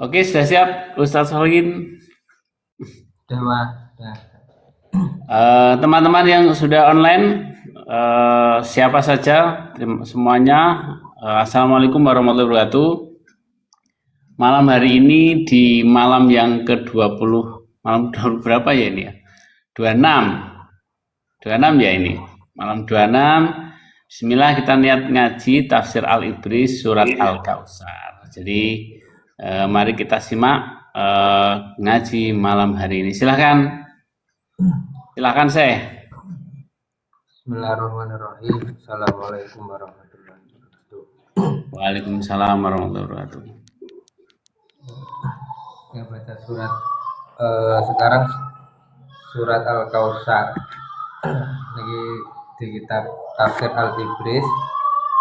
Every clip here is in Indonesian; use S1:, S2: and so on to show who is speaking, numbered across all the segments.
S1: Oke, sudah siap Ustadz Solihin.
S2: Udah, Wak. Udah.
S1: Teman-teman yang sudah online, siapa saja, semuanya. Assalamualaikum warahmatullahi wabarakatuh. Malam hari ini di malam yang ke-20, malam 20 berapa ya ini ya? 26. 26 ya ini. Malam 26. Bismillah, kita niat ngaji tafsir Al-Ibris surat Al-Kautsar. Jadi mari kita simak ngaji malam hari ini. Silakan saya.
S2: Bismillahirrahmanirrahim. Assalamualaikum warahmatullahi wabarakatuh.
S1: Waalaikumsalam warahmatullahi wabarakatuh.
S2: Saya baca surat sekarang surat Al-Kautsar. Lagi di kitab tafsir Al-Ibris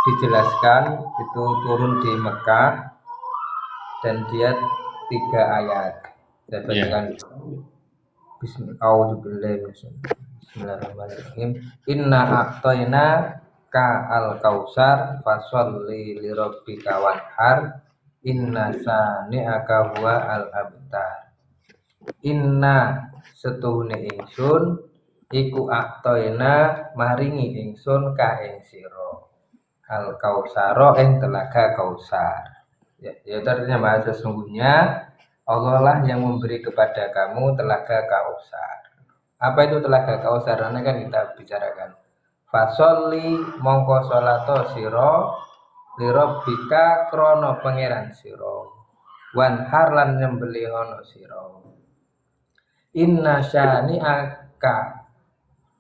S2: dijelaskan itu turun di Mekah dan dia 3 ayat. Saya bacakan. Bismillahirrahmanirrahim. Inna a'tayna ka al-kautsar fasholli li rabbika wanhar inna sani'aka huwa al-abtar. Inna setuhune ingsun iku a'tayna maringi ingsun ka ing sira al-kautsara ing telaga Kautsar. Ya, artinya bahasa sesungguhnya Allah lah yang memberi kepada kamu telaga Kautsar. Apa itu telaga Kautsar? Karena kan kita bicarakan. Fasholli mongko sholato sira li rabbika krana pangeran sira. Wanhar lan nyembelihono sira. Inna syani'aka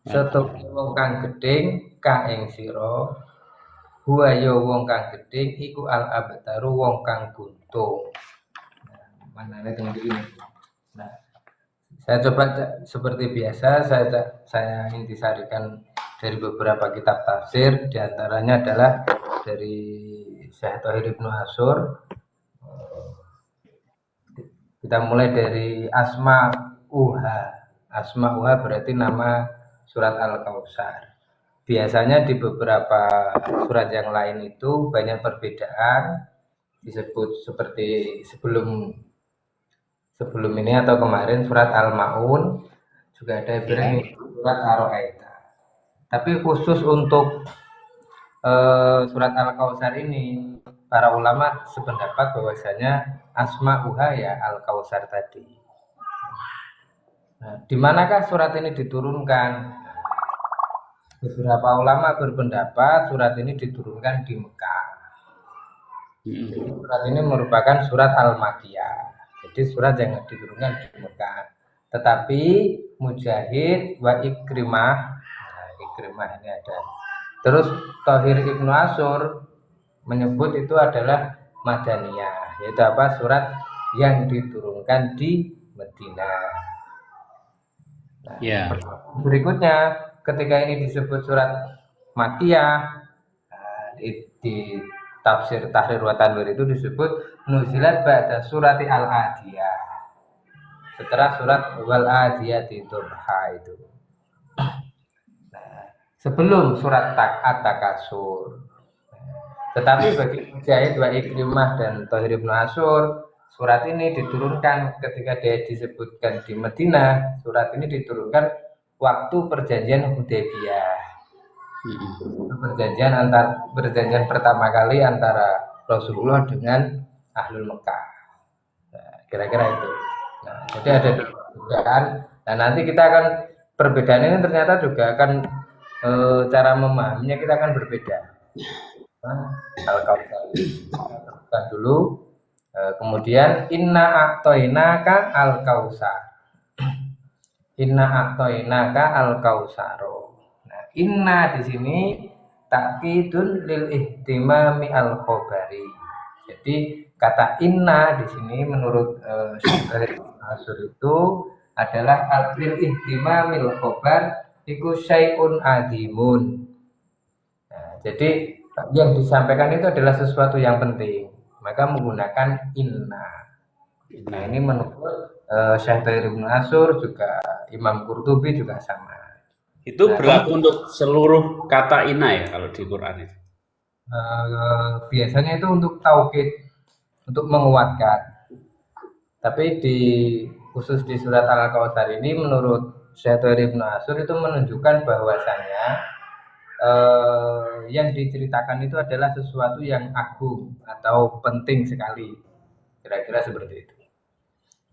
S2: setuhune wong kang gedeng ka ing sira. Huwa ya wong kang gedeng iku al-abtaru wong kang buntung. Mana ada yang begini. Nah, saya coba seperti biasa saya intisarikan dari beberapa kitab tafsir, diantaranya adalah dari Syekh Thohir Ibnu Asyur. Kita mulai dari Asma'uha. Asma'uha berarti nama surat Al-Kautsar. Biasanya di beberapa surat yang lain itu banyak perbedaan, disebut seperti sebelum ini atau kemarin surat Al-Maun juga ada surat Ar-Ra'aita. Tapi khusus untuk surat Al-Kautsar ini para ulama sependapat bahwasanya Asma'uha ya Al-Kautsar tadi. Nah, di manakah surat ini diturunkan? Beberapa ulama berpendapat surat ini diturunkan di Mekah. Jadi surat ini merupakan surat Al-Makkiyah. Jadi surat yang diturunkan di Mekah. Tetapi Mujahid wa Ikrimah, Ikrimah ini ada. Terus Thohir Ibnu Asyur menyebut itu adalah Madaniyah, yaitu apa? Surat yang diturunkan di Madinah. Nah, berikutnya ketika ini disebut surat Makkiyah, di tafsir Tahrir wa Tanwir itu disebut nuzilat ba'da surati al-adiyah, setelah surat wal adiyati dhabha itu. Nah, sebelum surat At-Takasur. Tetapi bagi Mujahid wa Ikrimah dan Thohir Ibnu Asyur, surat ini diturunkan ketika dia disebutkan di Madinah. Surat ini diturunkan waktu perjanjian Hudaybiyah. Perjanjian pertama kali antara Rasulullah dengan Ahlul Mekah. Nah, kira-kira itu. Nah, jadi ada perbedaan. Nah, nanti kita akan perbedaan ini ternyata juga akan cara memahaminya kita akan berbeda. Al-Kautsar kita dulu, kemudian inna a'tainaka al-kautsar. Inna a'tainaka al-kautsaro. Nah, inna di sini takkidun lil ihtimami al-khabari. Jadi kata inna di sini menurut Syekh Asyur itu adalah lil ihtimamil khabar iku syai'un adimun. Nah, jadi yang disampaikan itu adalah sesuatu yang penting, maka menggunakan inna. Nah, ini menurut Syekh Thohir Ibnu Asyur, juga Imam Qurtubi juga sama.
S1: Itu berlaku untuk seluruh kata inna ya kalau di Quran itu?
S2: Biasanya itu untuk taukid, untuk menguatkan. Tapi khusus di surat Al-Kautsar ini menurut Syekh Ibnu Asyur itu menunjukkan bahwasanya yang diceritakan itu adalah sesuatu yang agung atau penting sekali. Kira-kira seperti itu.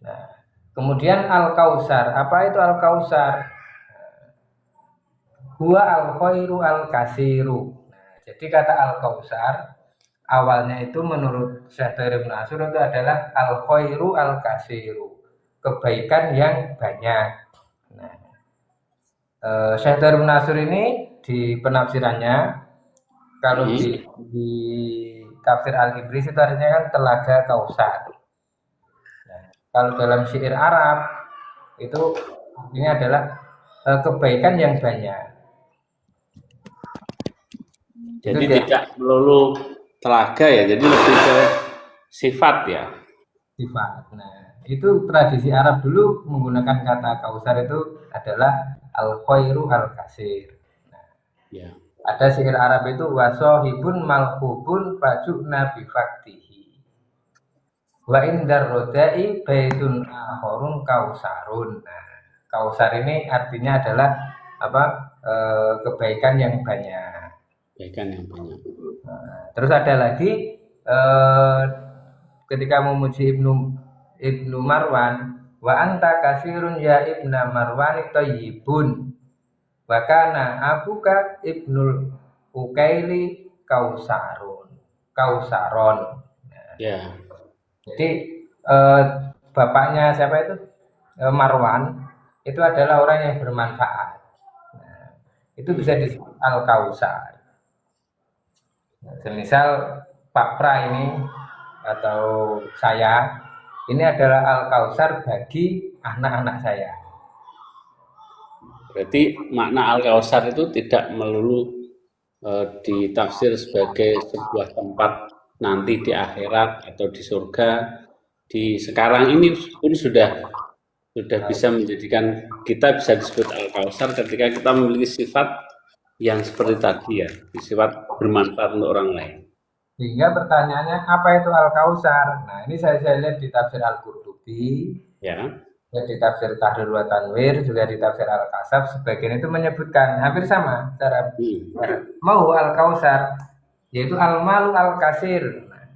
S2: Nah, kemudian Al-Kautsar, apa itu Al-Kautsar? Huwa al-khairu al-kasiru. Nah, jadi kata Al-Kautsar awalnya itu menurut Syekh Ibnu Asyur itu adalah al-khairu al-kasiru, kebaikan yang banyak. Nah, Syekh Ibnu Asyur ini di penafsirannya kalau di tafsir Al-Ibris itu artinya kan telaga Kausar. Nah, kalau dalam syair Arab itu ini adalah kebaikan yang banyak.
S1: Jadi tidak melulu telaga ya, jadi lebih ke sifat ya.
S2: Sifat. Nah, itu tradisi Arab dulu menggunakan kata Kausar itu adalah al-khairu al-kasir. Nah,
S1: Ya.
S2: ada syair Arab itu wasohibun malhubun fajuna bifaktihi. Wa indar rodai baitun ahorun kausarun. Nah, kausar ini artinya adalah apa? Kebaikan yang banyak.
S1: Kebaikan yang banyak.
S2: Nah, terus ada lagi ketika memuji Ibnu Marwan, wa anta kasirun ya ibna Marwan thayyibun. Wa kana abuka Ibnul Ukaili Kausaron.
S1: Ya.
S2: Jadi bapaknya siapa itu? Marwan itu adalah orang yang bermanfaat. Nah, itu bisa disebut Al-Kausar. Nah, semisal Pak Pra ini atau saya ini adalah Al-Kausar bagi anak-anak saya.
S1: Berarti makna Al-Kautsar itu tidak melulu ditafsir sebagai sebuah tempat nanti di akhirat atau di surga. Di sekarang ini pun sudah bisa menjadikan kita bisa disebut Al-Kautsar ketika kita memiliki sifat yang seperti tadi ya, sifat bermanfaat untuk orang lain.
S2: Sehingga pertanyaannya apa itu Al-Kausar? Nah, ini saya lihat di tafsir Al-Qurtubi,
S1: Ya.
S2: ya di tafsir Tahrir wa Tanwir, juga di tafsir Al-Kasaf, sebagian itu menyebutkan hampir sama cara mau Al-Kausar, yaitu al-malu al-kasir. Nah,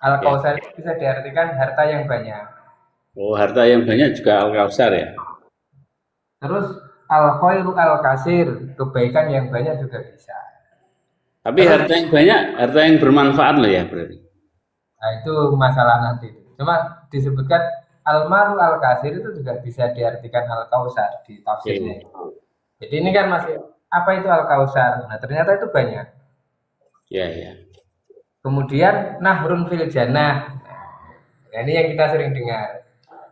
S2: Al-Kausar itu bisa diartikan harta yang banyak.
S1: Oh, harta yang banyak juga Al-Kautsar ya.
S2: Terus al-khairu al-kasir, kebaikan yang banyak juga bisa.
S1: Tapi harta yang banyak, harta yang bermanfaat loh ya berarti.
S2: Nah, itu masalah nanti. Cuma disebutkan al-malu al-kasir itu juga bisa diartikan al-kausar di tafsirnya. Jadi ini kan masih apa itu al-kausar? Nah, ternyata itu banyak.
S1: Ya, ya.
S2: Kemudian nahrun fil jannah. Nah, ini yang kita sering dengar.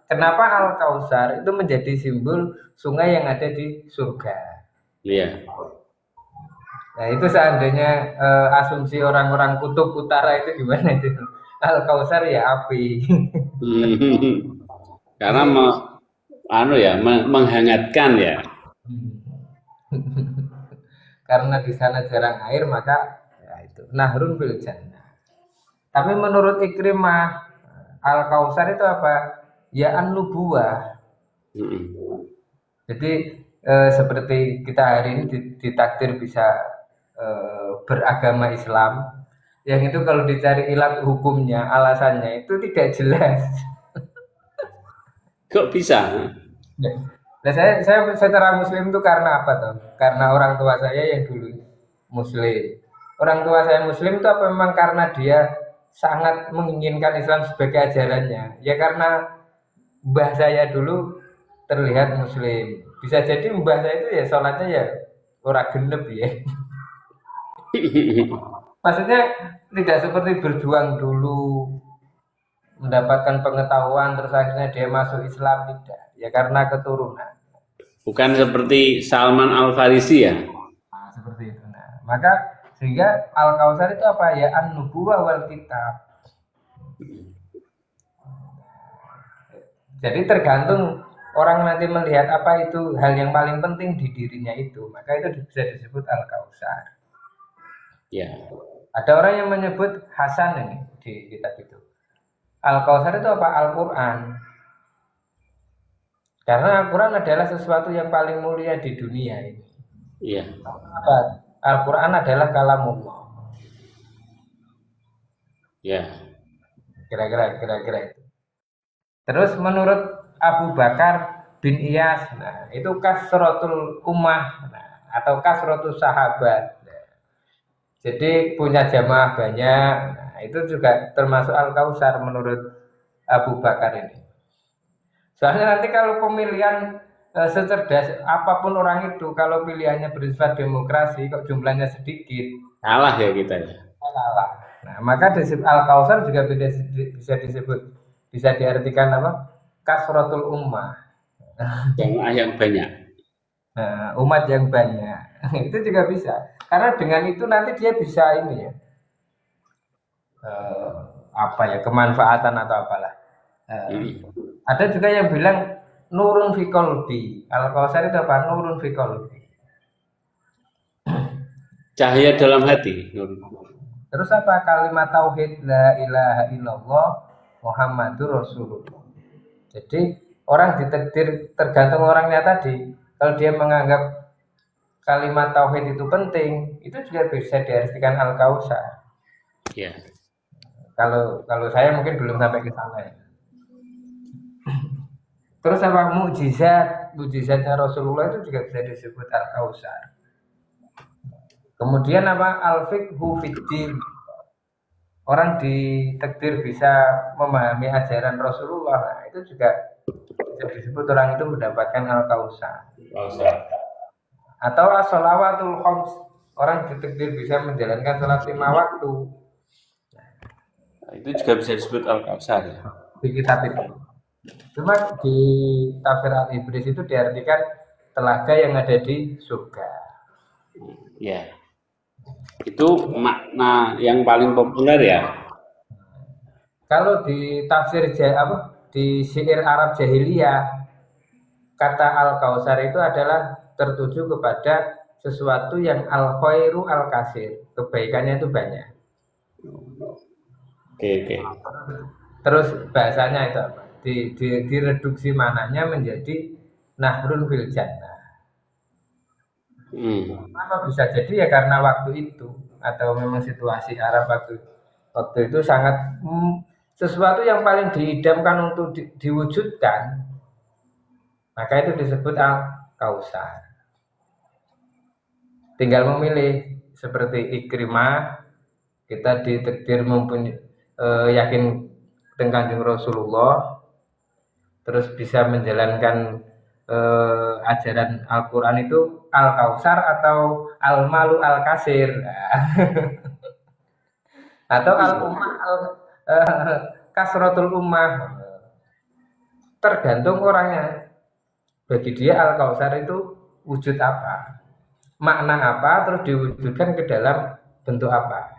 S2: Kenapa al-kausar itu menjadi simbol sungai yang ada di surga?
S1: Iya.
S2: Nah, itu seandainya asumsi orang-orang kutub utara itu gimana itu? Al-Kausar ya api.
S1: Karena menghangatkan ya.
S2: Karena di sana jarang air maka ya itu nahrun fil jannah. Tapi menurut Ikrimah Al-Kausar itu apa? Ya an-nubuwah. Jadi seperti kita hari ini ditakdir bisa beragama Islam, yang itu kalau dicari ilat hukumnya, alasannya itu tidak jelas.
S1: Kok bisa?
S2: Nah, saya secara Muslim itu karena apa toh? Karena orang tua saya yang dulu Muslim. Orang tua saya Muslim itu apa memang karena dia sangat menginginkan Islam sebagai ajarannya? Ya karena mbah saya dulu terlihat Muslim. Bisa jadi mbah saya itu ya sholatnya ya ora genep ya. Maksudnya tidak seperti berjuang dulu mendapatkan pengetahuan terus akhirnya dia masuk Islam, tidak. Ya karena keturunan.
S1: Bukan seperti Salman Al-Farisi ya?
S2: Nah, seperti itu. Nah, maka sehingga Al-Kausar itu apa ya? An-nubuwah wal kitab. Jadi tergantung orang nanti melihat apa itu hal yang paling penting di dirinya itu, maka itu bisa disebut Al-Kausar.
S1: Ya.
S2: Ada orang yang menyebut Hasan ini di kitab itu. Al-Kausar itu apa? Al-Quran. Karena Al-Quran adalah sesuatu yang paling mulia di dunia ini.
S1: Iya.
S2: Apa? Al-Quran adalah kalamullah.
S1: Ya.
S2: Kira-kira itu. Terus menurut Abu Bakar bin Iyas, nah, itu kasrotul ummah, nah, atau kasrotul sahabat. Nah, jadi punya jamaah banyak. Nah, itu juga termasuk Al-Kausar menurut Abu Bakar ini. Soalnya nanti kalau pemilihan secerdas apapun orang itu, kalau pilihannya bersifat demokrasi, kok jumlahnya sedikit,
S1: Salah ya kita ya.
S2: kalah. Nah, maka Al-Kausar juga bisa disebut, bisa diartikan apa? Kasrotul ummah.
S1: Jamaah yang banyak.
S2: Nah, umat yang banyak. Itu juga bisa. Karena dengan itu nanti dia bisa ini ya. eh, apa ya, kemanfaatan atau apalah. Ada juga yang bilang nurun fi qalbi. Al-Kausar itu apa? Nurun fi qalbi.
S1: Cahaya dalam hati.
S2: Terus apa? Kalimat tauhid la ilaha illallah Muhammadur Rasulullah. Jadi orang ditakdir tergantung orangnya tadi. Kalau dia menganggap kalimat tauhid itu penting, itu juga bisa diartikan Al-Kausar.
S1: Ya.
S2: Kalau saya mungkin belum sampai ke sana ya. Terus apa, mujizatnya Rasulullah itu juga bisa disebut Al-Kausar. Kemudian apa, al-fiqhu fiddin. Orang ditakdir bisa memahami ajaran Rasulullah, nah, itu juga bisa disebut orang itu mendapatkan Al-Kausar. Atau as-shalawatul khams. Orang ditakdir bisa menjalankan sholat 5 waktu.
S1: Nah, itu juga bisa disebut Al-Kausar ya.
S2: Di kitab itu. Cuma di tafsir Al-Ibris itu diartikan telaga yang ada di surga.
S1: Ya. Itu makna yang paling populer ya.
S2: Kalau di tafsir di syair Arab jahiliyah, kata Al-Kausar itu adalah tertuju kepada sesuatu yang al-khairu al-kasir, kebaikannya itu banyak.
S1: Oke.
S2: Terus bahasanya itu apa? Direduksi mananya menjadi nahrun fil jannah. Kenapa bisa jadi ya? Karena waktu itu, atau memang situasi Arab waktu itu sangat sesuatu yang paling diidamkan untuk diwujudkan, maka itu disebut Al-Kausar. Tinggal memilih, seperti Ikrimah, kita ditakdir mempunyai yakin dengan Kanjeng Rasulullah, terus bisa menjalankan ajaran Al-Quran itu Al-Kausar atau Al-Malu Al-Kasir. Atau Al-Ummah Kasrotul Ummah. Tergantung orangnya. Bagi dia Al-Kausar itu wujud apa, makna apa, terus diwujudkan ke dalam bentuk apa.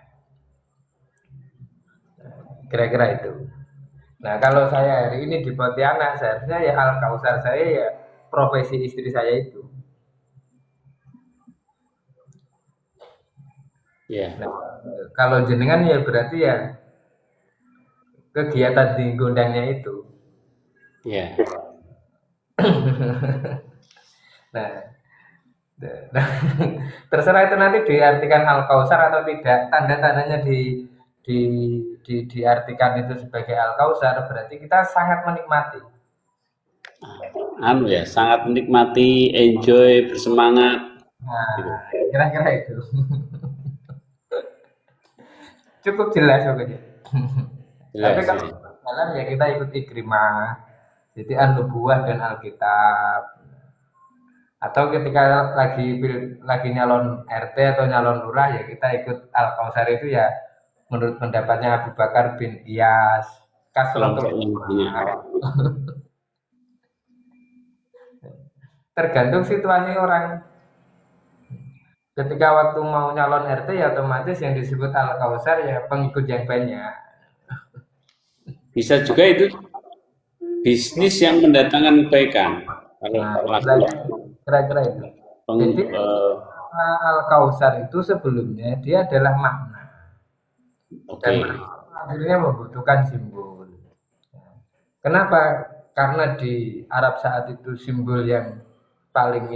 S2: Kira-kira itu. Nah, kalau saya hari ini di Pontianak, seharusnya ya Al-Kausar saya ya profesi istri saya itu.
S1: Ya.
S2: Nah, kalau jenengan ya berarti ya kegiatan di gondangnya itu.
S1: Ya.
S2: Nah, terserah itu nanti diartikan Al-Kausar atau tidak. Tanda-tandanya diartikan itu sebagai Al-Kausar, berarti kita sangat menikmati.
S1: Sangat menikmati, enjoy, bersemangat.
S2: Nah, kira-kira itu. Cukup jelas pokoknya. Tapi kalau jalan ya kita ikut Ikrimah, jadi An-Nubuwah dan Alkitab. Atau ketika lagi nyalon RT atau nyalon lurah ya kita ikut Al-Kausar itu ya menurut pendapatnya Abu Bakar bin Iyas, kasrotul ummah. Tergantung situasi orang. Ketika waktu mau nyalon RT ya otomatis yang disebut Al-Kausar ya pengikut yang banyak.
S1: Bisa juga itu bisnis yang mendatangkan kebaikan.
S2: Kira-kira itu. Jadi Al-Kausar itu sebelumnya dia adalah makna. Dan akhirnya membutuhkan simbol. Kenapa karena di Arab saat itu simbol yang paling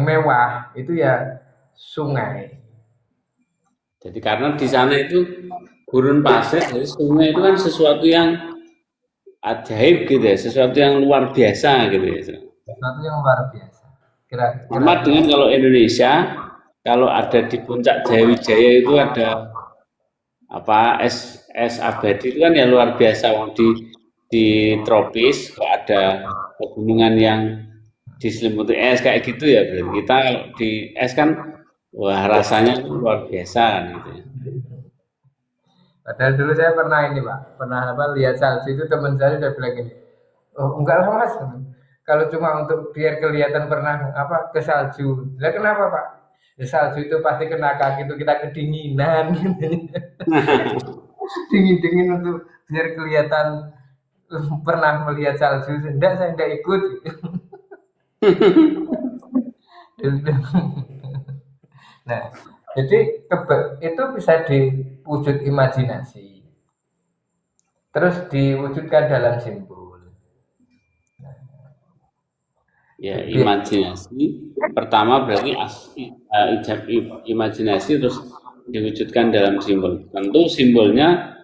S2: mewah itu ya sungai.
S1: Jadi karena di sana itu gurun pasir, jadi sungai itu kan sesuatu yang ajaib gitu ya, sesuatu yang luar biasa gitu ya.
S2: Sesuatu yang luar biasa. Kira-kira
S1: Sama dengan kalau Indonesia, kalau ada di puncak Jayawijaya itu ada apa es abadi itu kan ya luar biasa. Wong di tropis kok ada pegunungan yang diselimuti es kayak gitu ya. Berarti kita kalau di es kan wah rasanya luar biasa kan gitu ya.
S2: padahal dulu saya pernah ini Pak, pernah apa lihat salju itu teman saya udah bilang gini, oh enggak lah Mas, kalau cuma untuk biar kelihatan pernah apa ke salju, lah kenapa Pak? Ya, salju itu pasti kena kaki itu kita kedinginan, dingin-dingin untuk biar kelihatan pernah melihat salju. Enggak, saya enggak ikut. Nah, jadi itu bisa diwujud imajinasi, terus diwujudkan dalam simbol.
S1: Ya, imajinasi pertama berarti imajinasi terus diwujudkan dalam simbol. Tentu simbolnya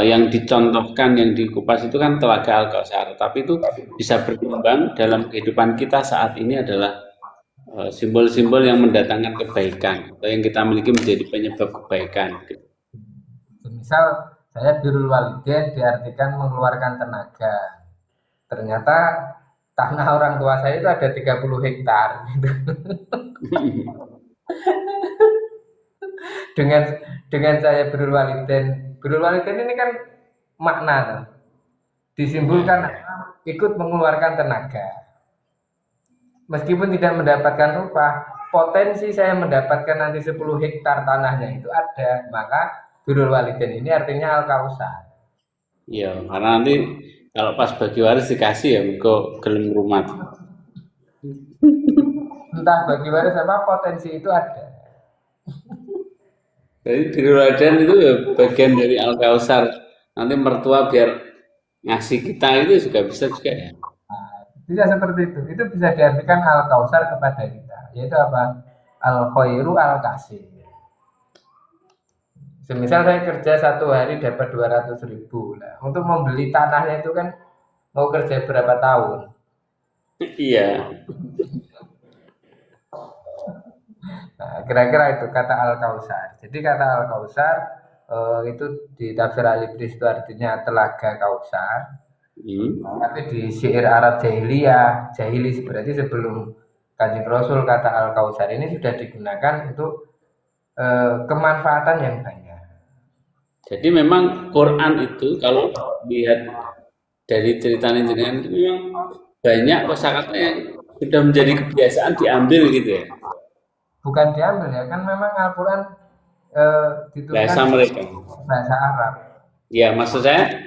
S1: yang dicontohkan, yang dikupas itu kan Telaga Al-Kautsar, tapi itu bisa berkembang dalam kehidupan kita saat ini adalah simbol-simbol yang mendatangkan kebaikan atau yang kita miliki menjadi penyebab kebaikan.
S2: Misal saya birrul walidain diartikan mengeluarkan tenaga. Ternyata tanah orang tua saya itu ada 30 hektar gitu. dengan saya birrul walidain ini kan makna disimbolkan ikut mengeluarkan tenaga. Meskipun tidak mendapatkan upah, potensi saya mendapatkan nanti 10 hektar tanahnya itu ada, maka birrul walidain ini artinya Al-Kautsar.
S1: Iya, karena nanti kalau pas bagi waris dikasih ya kok gelem rumah.
S2: Entah bagi waris apa, potensi itu ada.
S1: Jadi birrul itu ya bagian dari Al-Kautsar. Nanti mertua biar ngasih kita itu juga bisa juga ya.
S2: Nah, bisa seperti itu. Itu bisa diartikan Al-Kautsar kepada kita. Yaitu apa? Al-Khairu Al-Kasir. Semisal saya kerja 1 hari dapat 200.000. Nah, untuk membeli tanahnya itu kan mau kerja berapa tahun?
S1: Iya.
S2: Nah, kira-kira itu kata Al-Kautsar. Jadi kata Al-Kautsar itu di tafsir Al-Ibris itu artinya telaga Kautsar. Tapi di syair Arab jahili berarti sebelum Kanjeng Rasul kata Al-Kautsar ini sudah digunakan untuk kemanfaatan yang banyak.
S1: Jadi memang Quran itu kalau lihat dari ceritanya jenengan itu memang banyak kosakata yang sudah menjadi kebiasaan diambil gitu ya.
S2: Bukan diambil ya, kan memang Al-Quran dituliskan
S1: Bahasa mereka.
S2: bahasa Arab.
S1: Ya, maksud saya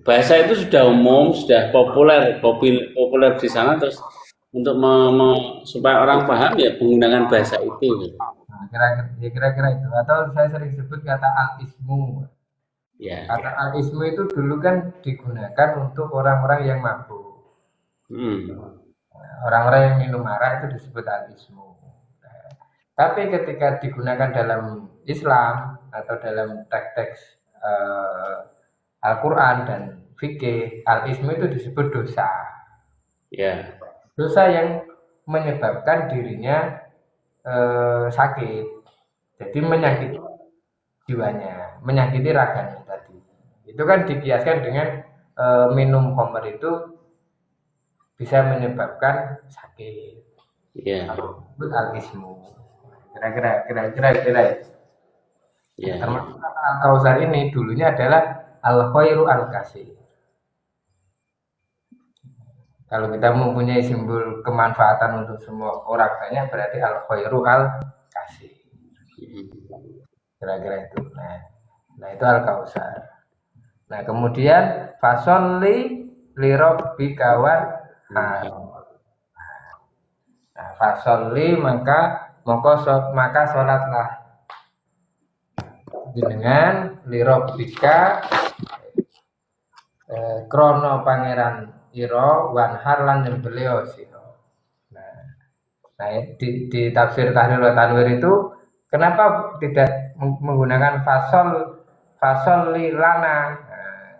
S1: bahasa itu sudah umum, sudah populer di sana terus untuk supaya orang paham ya menggunakan bahasa itu gitu.
S2: Nah, kira-kira itu. Atau saya sering sebut kata al-ismu.
S1: Ya.
S2: Kata al-ismu itu dulu kan digunakan untuk orang-orang yang mabuk. Orang-orang yang minum arak itu disebut al-ismu. Tapi ketika digunakan dalam Islam atau dalam teks-teks Al-Quran dan fikih, al-ismu itu disebut dosa.
S1: Ya.
S2: Dosa yang menyebabkan dirinya sakit, jadi menyakiti jiwanya, menyakiti raganya tadi. Itu kan dikiaskan dengan minum khamr itu bisa menyebabkan sakit.
S1: Iya.
S2: Itu al-ismu. Kira-kira.
S1: Ya.
S2: Termasuk kata Al-Kautsar ini dulunya adalah al-khairu al-kasir. Kalau kita mempunyai simbol kemanfaatan untuk semua orang banyak berarti al-khairu al-kasir. Kira-kira itu. Nah itu Al-Kautsar. Nah kemudian fasholli li rabbika wanhar. Nah fasholli maka sholatlah dengan li rabbika krono pangeran ira wanhar lan nyembelih sira. Nah, di tafsir Tahrir wa Tanwir itu kenapa tidak menggunakan fasol lilana? Nah,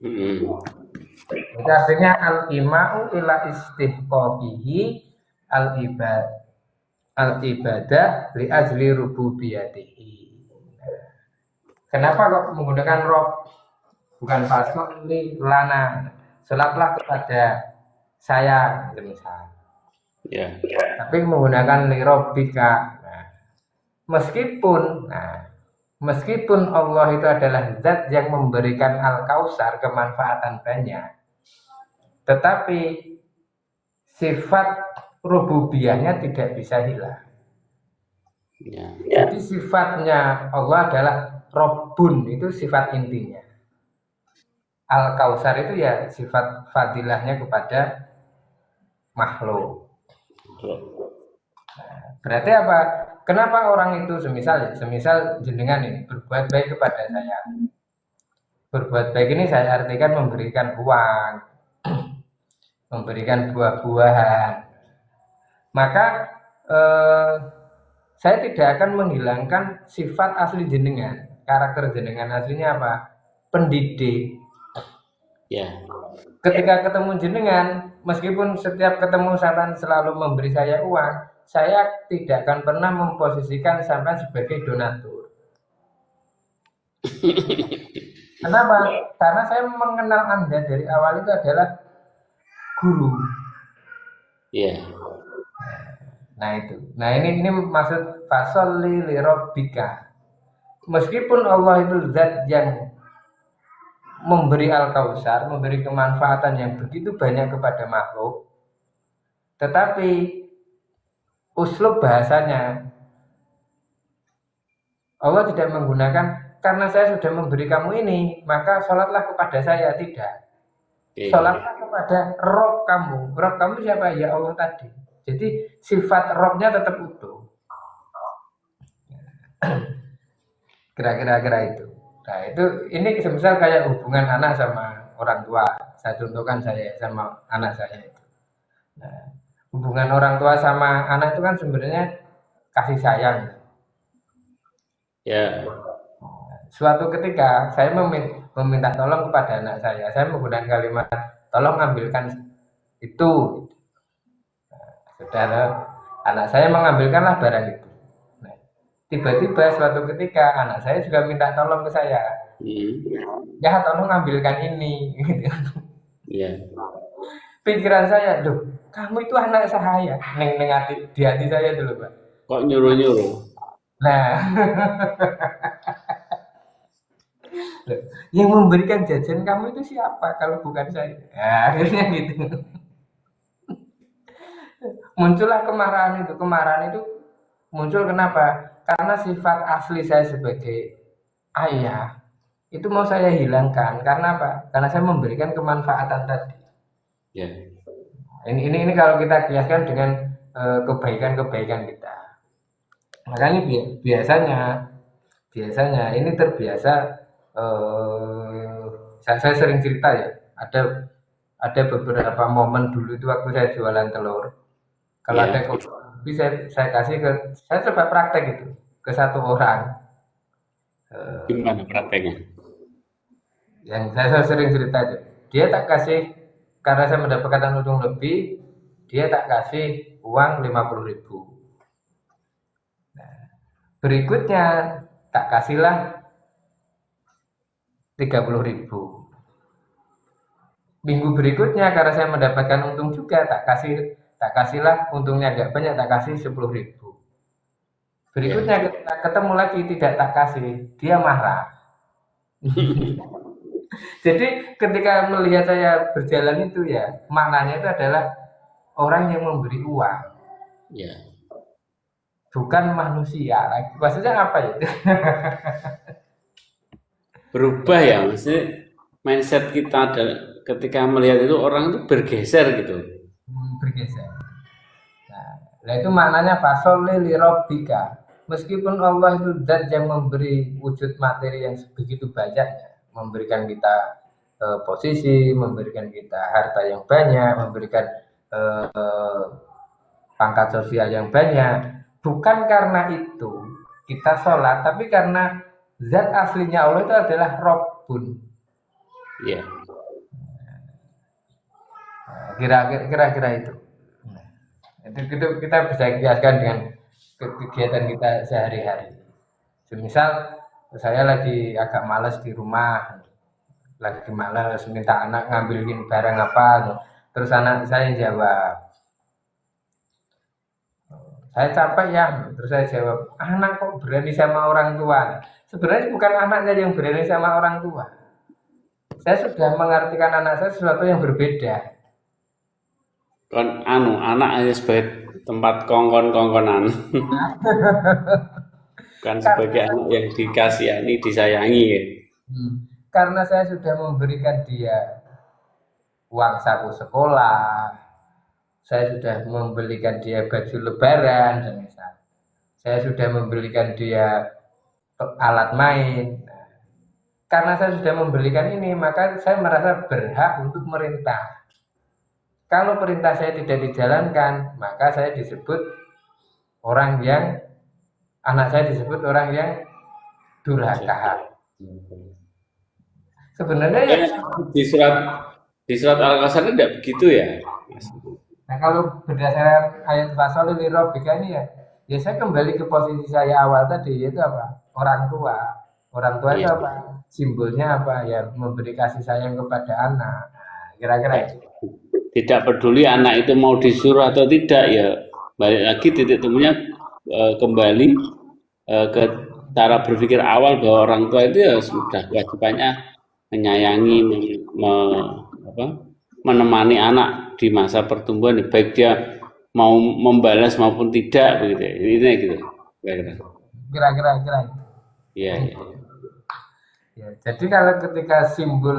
S2: itu artinya al imau ila istihqaqihi al ibad al ibadah li ajli rububiyatihi. Kenapa kok menggunakan rob bukan fasol lilana? Sholatlah kepada saya misal.
S1: Ya.
S2: Tapi menggunakan lirobika. Meskipun Allah itu adalah zat yang memberikan al-kausar kemanfaatan banyak, tetapi sifat rububiyahnya tidak bisa hilang.
S1: Ya.
S2: Jadi sifatnya Allah adalah Robbun, itu sifat intinya. Al-kausar itu ya sifat fadilahnya kepada makhluk. Berarti apa? Kenapa orang itu semisal jenengan ini berbuat baik kepada saya. Berbuat baik ini saya artikan memberikan uang, memberikan buah-buahan. Maka saya tidak akan menghilangkan sifat asli jenengan. Karakter jenengan aslinya apa? Pendidik.
S1: Ya.
S2: Ketika ketemu jenengan, meskipun setiap ketemu sampean selalu memberi saya uang, saya tidak akan pernah memposisikan sampean sebagai donatur. Kenapa? Karena saya mengenal Anda dari awal itu adalah guru.
S1: Iya.
S2: Nah itu. Nah ini maksud fasolli li rabbika. Meskipun Allah itu zat yang memberi al-kausar, memberi kemanfaatan yang begitu banyak kepada makhluk, tetapi uslub bahasanya Allah tidak menggunakan karena saya sudah memberi kamu ini, maka sholatlah kepada saya. Tidak. Sholatlah kepada Rob kamu. Rob kamu siapa? Ya Allah tadi. Jadi sifat Robnya tetap utuh. Kira-kira itu. Nah itu ini semisal kayak hubungan anak sama orang tua. Saya contohkan saya sama anak saya itu. Nah, hubungan orang tua sama anak itu kan sebenarnya kasih sayang.
S1: Ya.
S2: Suatu ketika saya meminta tolong kepada anak saya menggunakan kalimat tolong ambilkan itu. Saudara, anak saya mengambilkanlah barang itu. Nah, tiba-tiba suatu ketika anak saya juga minta tolong ke saya. Ya tolong ambilkan ini.
S1: Iya.
S2: Pikiran saya, loh, kamu itu anak saya. Di hati saya dulu, Pak.
S1: Kok nyuruh-nyuruh?
S2: Nah, yang memberikan jajan kamu itu siapa kalau bukan saya? Nah, akhirnya gitu. Muncullah kemarahan itu. Kemarahan itu muncul kenapa? Karena sifat asli saya sebagai ayah itu mau saya hilangkan. Karena apa? Karena saya memberikan kemanfaatan tadi.
S1: Ya.
S2: Ini kalau kita kiaskan dengan kebaikan-kebaikan kita. Makanya biasanya ini terbiasa saya sering cerita ya. Ada beberapa momen dulu itu waktu saya jualan telur. Kalau ada kopi saya kasih saya coba praktek itu ke satu orang.
S1: Gimana prakteknya?
S2: Yang saya sering cerita itu, dia tak kasih karena saya mendapatkan untung lebih, dia tak kasih uang 50.000. Nah, berikutnya tak kasihlah 30.000. Minggu berikutnya karena saya mendapatkan untung juga tak kasihlah untungnya agak banyak, tak kasih 10.000. Berikutnya ketika ketemu lagi tidak tak kasih, dia marah. Jadi ketika melihat saya berjalan itu ya maknanya itu adalah orang yang memberi uang.
S1: Ya.
S2: Bukan manusia. Maksudnya apa itu?
S1: Berubah ya, maksudnya mindset kita ketika melihat itu orang itu bergeser gitu.
S2: Bergeser. Nah itu maknanya fasolli li rabbika. Meskipun Allah itu zat yang memberi wujud materi yang begitu banyaknya, memberikan kita posisi, memberikan kita harta yang banyak, memberikan eh, pangkat sosial yang banyak. Bukan karena itu kita sholat, tapi karena zat aslinya Allah itu adalah Rabbun.
S1: Iya.
S2: Kira-kira itu. Itu kita bisa kiaskan dengan kegiatan kita sehari-hari. Misal saya lagi agak malas di rumah, lagi malas minta anak ngambilin barang apa, terus anak saya jawab, saya capek ya, terus saya jawab, anak kok berani sama orang tua. Sebenarnya bukan anaknya yang berani sama orang tua, saya sudah mengartikan anak saya sesuatu yang berbeda.
S1: Kan anak hanya sebagai tempat kongkon-kongkonan. Bukan sebagai anak yang dikasihani, disayangi ya.
S2: Karena saya sudah memberikan dia uang saku sekolah, saya sudah membelikan dia baju lebaran, dan misal saya sudah membelikan dia alat main. Karena saya sudah membelikan ini, maka saya merasa berhak untuk merintah. Kalau perintah saya tidak dijalankan, maka saya disebut orang yang, anak saya disebut orang yang durhaka. Sebenarnya ya,
S1: di surat Al-Kausar tidak begitu ya.
S2: nah kalau berdasarkan ayat fasoli lirobika ini ya saya kembali ke posisi saya awal tadi, yaitu apa? Orang tua. Orang tua itu apa? Simbolnya apa? Ya memberi kasih sayang kepada anak. Nah, kira-kira itu.
S1: Tidak peduli anak itu mau disuruh atau tidak, ya balik lagi titik temunya kembali ke cara berpikir awal bahwa orang tua itu ya sudah kewajibannya menyayangi, menemani anak di masa pertumbuhan, baik dia mau membalas maupun tidak, begitu. Ini gitu.
S2: Kira-kira.
S1: Iya.
S2: Ya, jadi kalau ketika simbol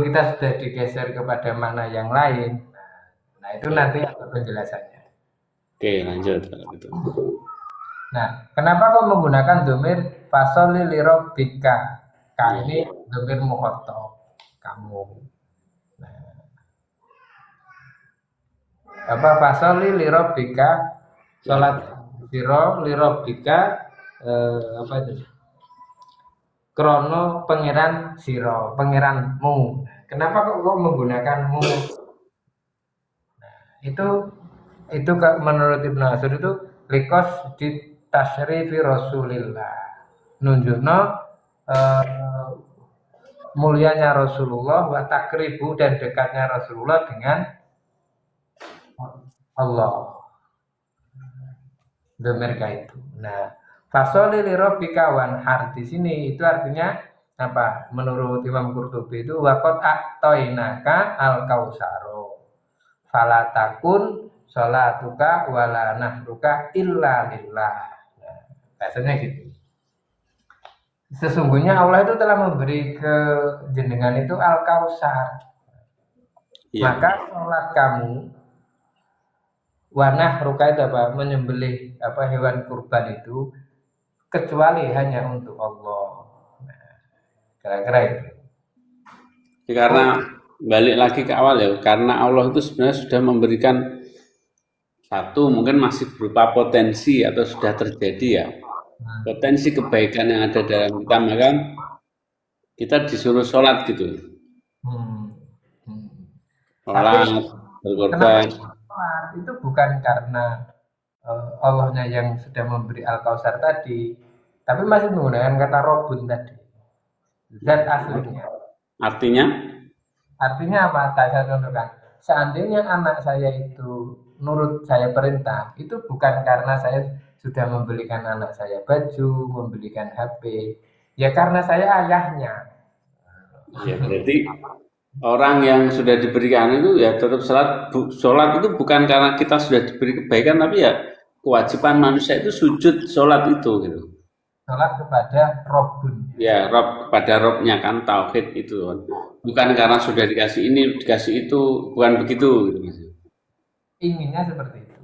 S2: kita sudah digeser kepada makna yang lain, nah itu nanti ada penjelasannya.
S1: Oke, lanjut.
S2: Nah, kenapa kau menggunakan domir fasoli lirobika? Ini domir mukhotob, kamu. Nah, apa fasoli lirobika? Sholat siro lirobika, apa itu? Krono pangeran siro, pangeranmu. Kenapa kok menggunakan mu? Nah, itu menurut Ibnu Ashur itu likos di tasyrifi Rasulillah, nunjukno mulianya Rasulullah, wa takribu dan dekatnya Rasulullah dengan Allah. Mereka itu. Nah, fasoli lirobika wanhar di sini itu artinya apa? Menurut Imam Qurtubi itu waqad a'tainaka al-kausaro falatakun sholatuka wala nahruka illa lillah. Nah, bahasanya gitu. Sesungguhnya Allah itu telah memberi ke jenengan itu al-kausar. Ya. Maka sholat kamu wanah ruka itu apa? Menyembelih apa hewan kurban itu kecuali hanya untuk Allah. Nah, kira-kira itu.
S1: Karena balik lagi ke awal ya, karena Allah itu sebenarnya sudah memberikan satu, mungkin masih berupa potensi atau sudah terjadi ya, potensi kebaikan yang ada dalam kita, maka kita disuruh sholat gitu. Sholat, berkorban.
S2: Itu bukan karena Allahnya yang sudah memberi Al-Kausar tadi, tapi masih menggunakan kata Robun tadi, zat aslinya. Artinya apa? Saya contohkan, seandainya anak saya itu nurut saya perintah, itu bukan karena saya sudah membelikan anak saya baju, membelikan HP, ya karena saya ayahnya.
S1: Ya, berarti orang yang sudah diberikan itu ya tetap sholat itu bukan karena kita sudah diberi kebaikan, tapi ya kewajiban manusia itu sujud sholat itu gitu.
S2: Sholat kepada Robbun.
S1: Ya, Rob, kepada Robnya kan, tauhid itu. Bukan karena sudah dikasih ini, dikasih itu, bukan begitu gitu.
S2: Inginnya seperti itu.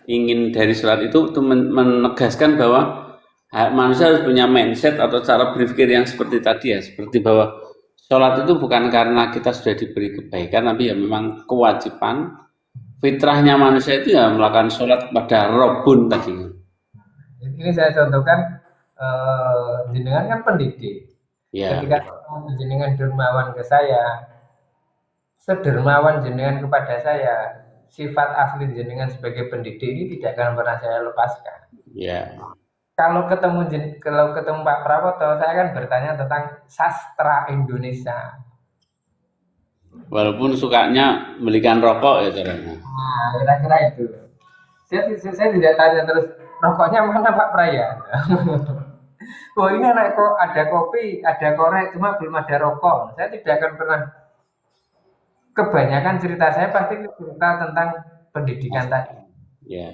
S1: Ingin dari sholat itu menegaskan bahwa Manusia harus punya mindset atau cara berpikir yang seperti tadi ya, seperti bahwa sholat itu bukan karena kita sudah diberi kebaikan, tapi ya memang kewajiban fitrahnya manusia itu ya melakukan sholat pada Rabbun tadi.
S2: Ini saya contohkan jenengan kan pendidik.
S1: Ya,
S2: Ketika jenengan dermawan ke saya, sedermawan jenengan kepada saya, sifat asli jenengan sebagai pendidik ini tidak akan pernah saya lepaskan.
S1: ya,
S2: Kalau ketemu Pak Prawoto, saya akan bertanya tentang sastra Indonesia.
S1: walaupun sukanya belikan rokok ya caranya.
S2: Nah, kira-kira itu. Saya tidak tanya terus rokoknya mana Pak Praya. Oh ini anak kok ada kopi, ada korek, cuma belum ada rokok. Saya tidak akan pernah. Kebanyakan cerita saya pasti cerita tentang pendidikan tadi.
S1: Ya,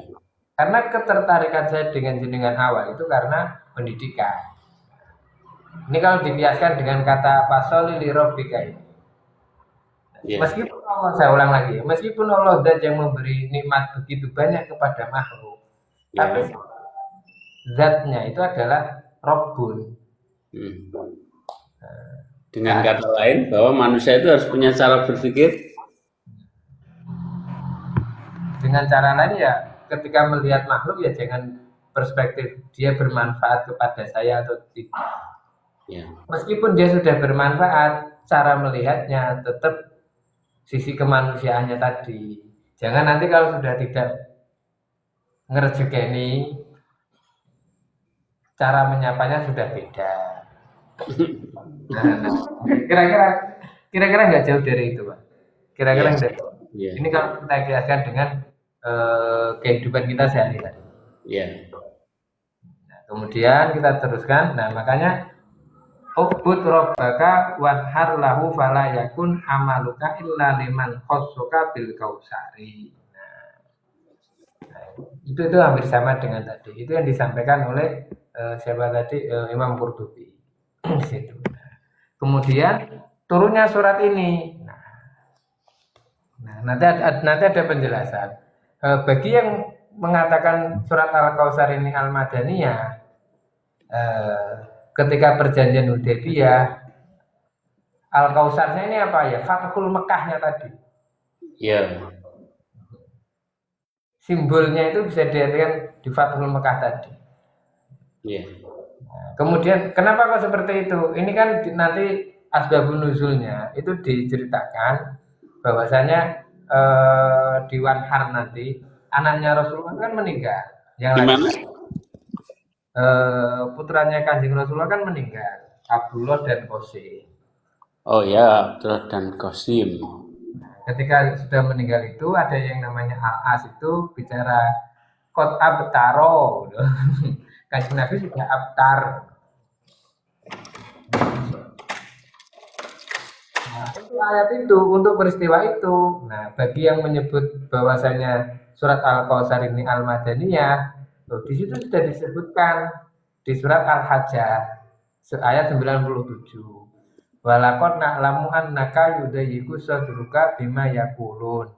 S2: Karena ketertarikan saya dengan jenengan awal itu karena pendidikan. Ini kalau dikiaskan dengan kata fasoli lirobika ini.
S1: ya,
S2: Meskipun Allah, saya ulang lagi, meskipun Allah zat yang memberi nikmat begitu banyak kepada makhluk, tapi
S1: ya.
S2: zatnya itu adalah Rabbun.
S1: Hmm. Dengan kata lain bahwa manusia itu harus punya cara berpikir.
S2: Dengan cara lain ya, ketika melihat makhluk ya jangan perspektif dia bermanfaat kepada saya atau tidak.
S1: Ya,
S2: Meskipun dia sudah bermanfaat, cara melihatnya tetap sisi kemanusiaannya tadi. Jangan nanti kalau sudah tidak ngerjekeni, cara menyapanya sudah beda. Nah, kira-kira nggak jauh dari itu, Pak. Kira-kira
S1: ya,
S2: nggak.
S1: ya,
S2: Ini kalau kita kiaskan dengan kehidupan kita sehari-hari.
S1: ya,
S2: Nah, kemudian kita teruskan. Nah, makanya Ubud robbaka wanhar lahu fala yakun amaluka illa liman khossuka bil kausari. Itu hampir sama dengan tadi. Itu yang disampaikan oleh siapa tadi, Imam Qurtubi. Situ. Kemudian turunnya surat ini. Nah, nanti ada penjelasan. Bagi yang mengatakan surat Al-Kautsar ini Al-Madaniyah, ketika perjanjian Hudaybiyah, Al-Kautsarnya ini apa ya? Fathul Mekahnya tadi.
S1: ya,
S2: Simbolnya itu bisa diartikan di Fathul Mekah tadi.
S1: ya,
S2: Kemudian kenapa kok seperti itu? Ini kan nanti asbabun nuzulnya itu diceritakan bahwasanya di Wanhar nanti anaknya Rasulullah kan meninggal. Yang
S1: gimana?
S2: putranya Kanjeng Rasulullah kan meninggal, Abdullah dan Qasim.
S1: Oh ya, Abdullah dan Qasim.
S2: Ketika sudah meninggal itu ada yang namanya Al-As itu bicara kot abtaro. Kanjeng Nabi sudah abtar. Nah, itu ayat itu untuk peristiwa itu. Nah, bagi yang menyebut bahwasanya surat Al-Kautsar ini Al-Madaniyah, di situ sudah disebutkan di surat Al-Hajj ayat 97. Walaqad na'lamu annaka yudayyiku sadruka bima yaqulun.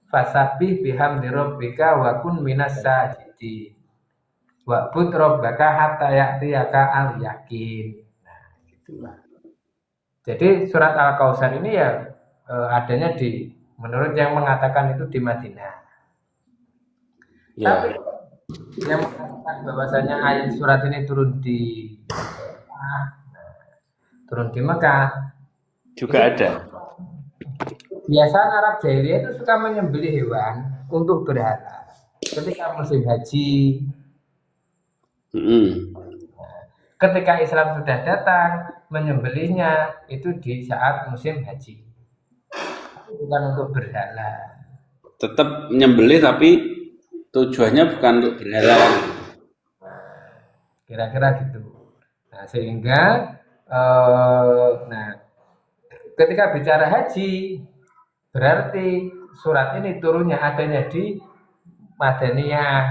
S2: Fasabbih bihamdi rabbika wa kun minas sajidin. Wa'bud rabbaka hatta ya'tiyaka al-yaqin. Nah, gitulah. Jadi surat Al-Kautsar ini ya adanya menurut yang mengatakan itu di Madinah.
S1: Ya,
S2: Tapi yang mengatakan bahwasanya ayat surat ini turun di Mekah
S1: juga ada.
S2: Biasanya Arab Jahiliyah itu suka menyembelih hewan untuk berhala ketika musim haji. Ketika Islam sudah datang, menyembelihnya itu di saat musim haji, bukan untuk berhala.
S1: Tetap menyembelih tapi tujuannya bukan untuk berhala.
S2: Kira-kira gitu. Nah, sehingga ketika bicara haji, berarti surat ini turunnya adanya di Madaniyah.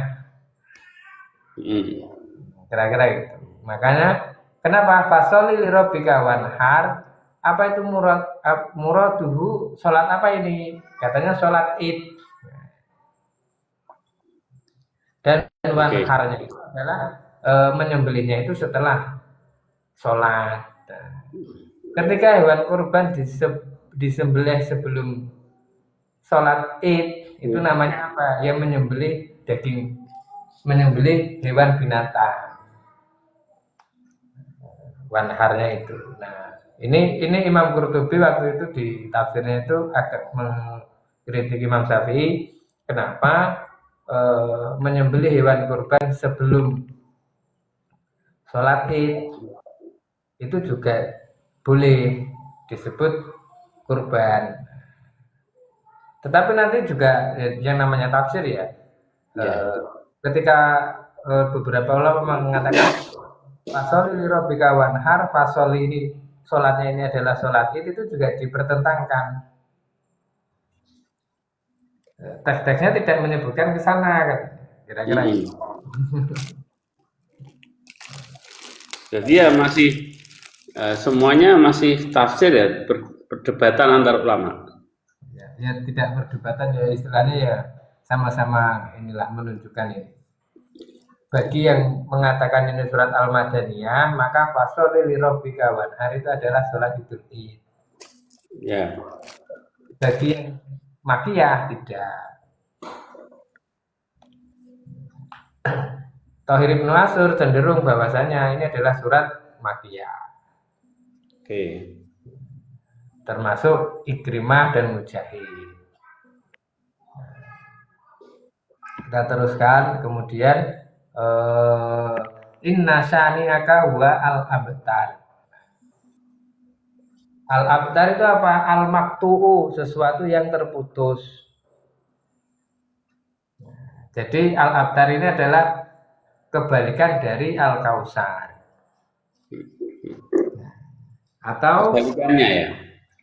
S2: Kira-kira gitu. Makanya kenapa fasoli lirobika wanhar? Apa itu muraduhu? Sholat apa ini? Katanya sholat id. Dan wanharnya itu adalah menyembelihnya itu setelah sholat. Nah, ketika hewan kurban disembelih sebelum sholat Id, itu namanya apa? Ya menyembelih hewan binatang. Wanharnya itu. Nah, ini Imam Qurtubi waktu itu di tafsirnya itu agak mengkritik Imam Syafi'i kenapa menyembelih hewan kurban sebelum sholat Id itu juga boleh disebut kurban. Tetapi nanti juga yang namanya tafsir ya. Ketika beberapa ulama mengatakan fasoli li rabbika wanhar, fasoli ini sholatnya ini adalah sholat Id, itu juga dipertentangkan. Teks-teksnya tidak menyebutkan ke sana kan. Kira-kira itu.
S1: Jadi ya masih semuanya masih tafsir ya, perdebatan antar ulama.
S2: Ya tidak perdebatan ya, istilahnya ya sama-sama inilah menunjukkan ini. Bagi yang mengatakan ini surat Al-Madaniyah, maka fasoli li rabbika wanhar itu adalah sholat Idul Id.
S1: Ya.
S2: Bagi yang Makiyah tidak. Thahir Ibnu Ashur cenderung bahwasanya ini adalah surat Makiyah.
S1: Oke.
S2: Termasuk Ikrimah dan Mujahid. Kita teruskan, kemudian inna syani'aka huwa al-abtar. Al-abtar itu apa? Al-maktu'u, sesuatu yang terputus. Jadi al-abtar ini adalah kebalikan dari al-kausar. Atau
S1: kebalikannya ya.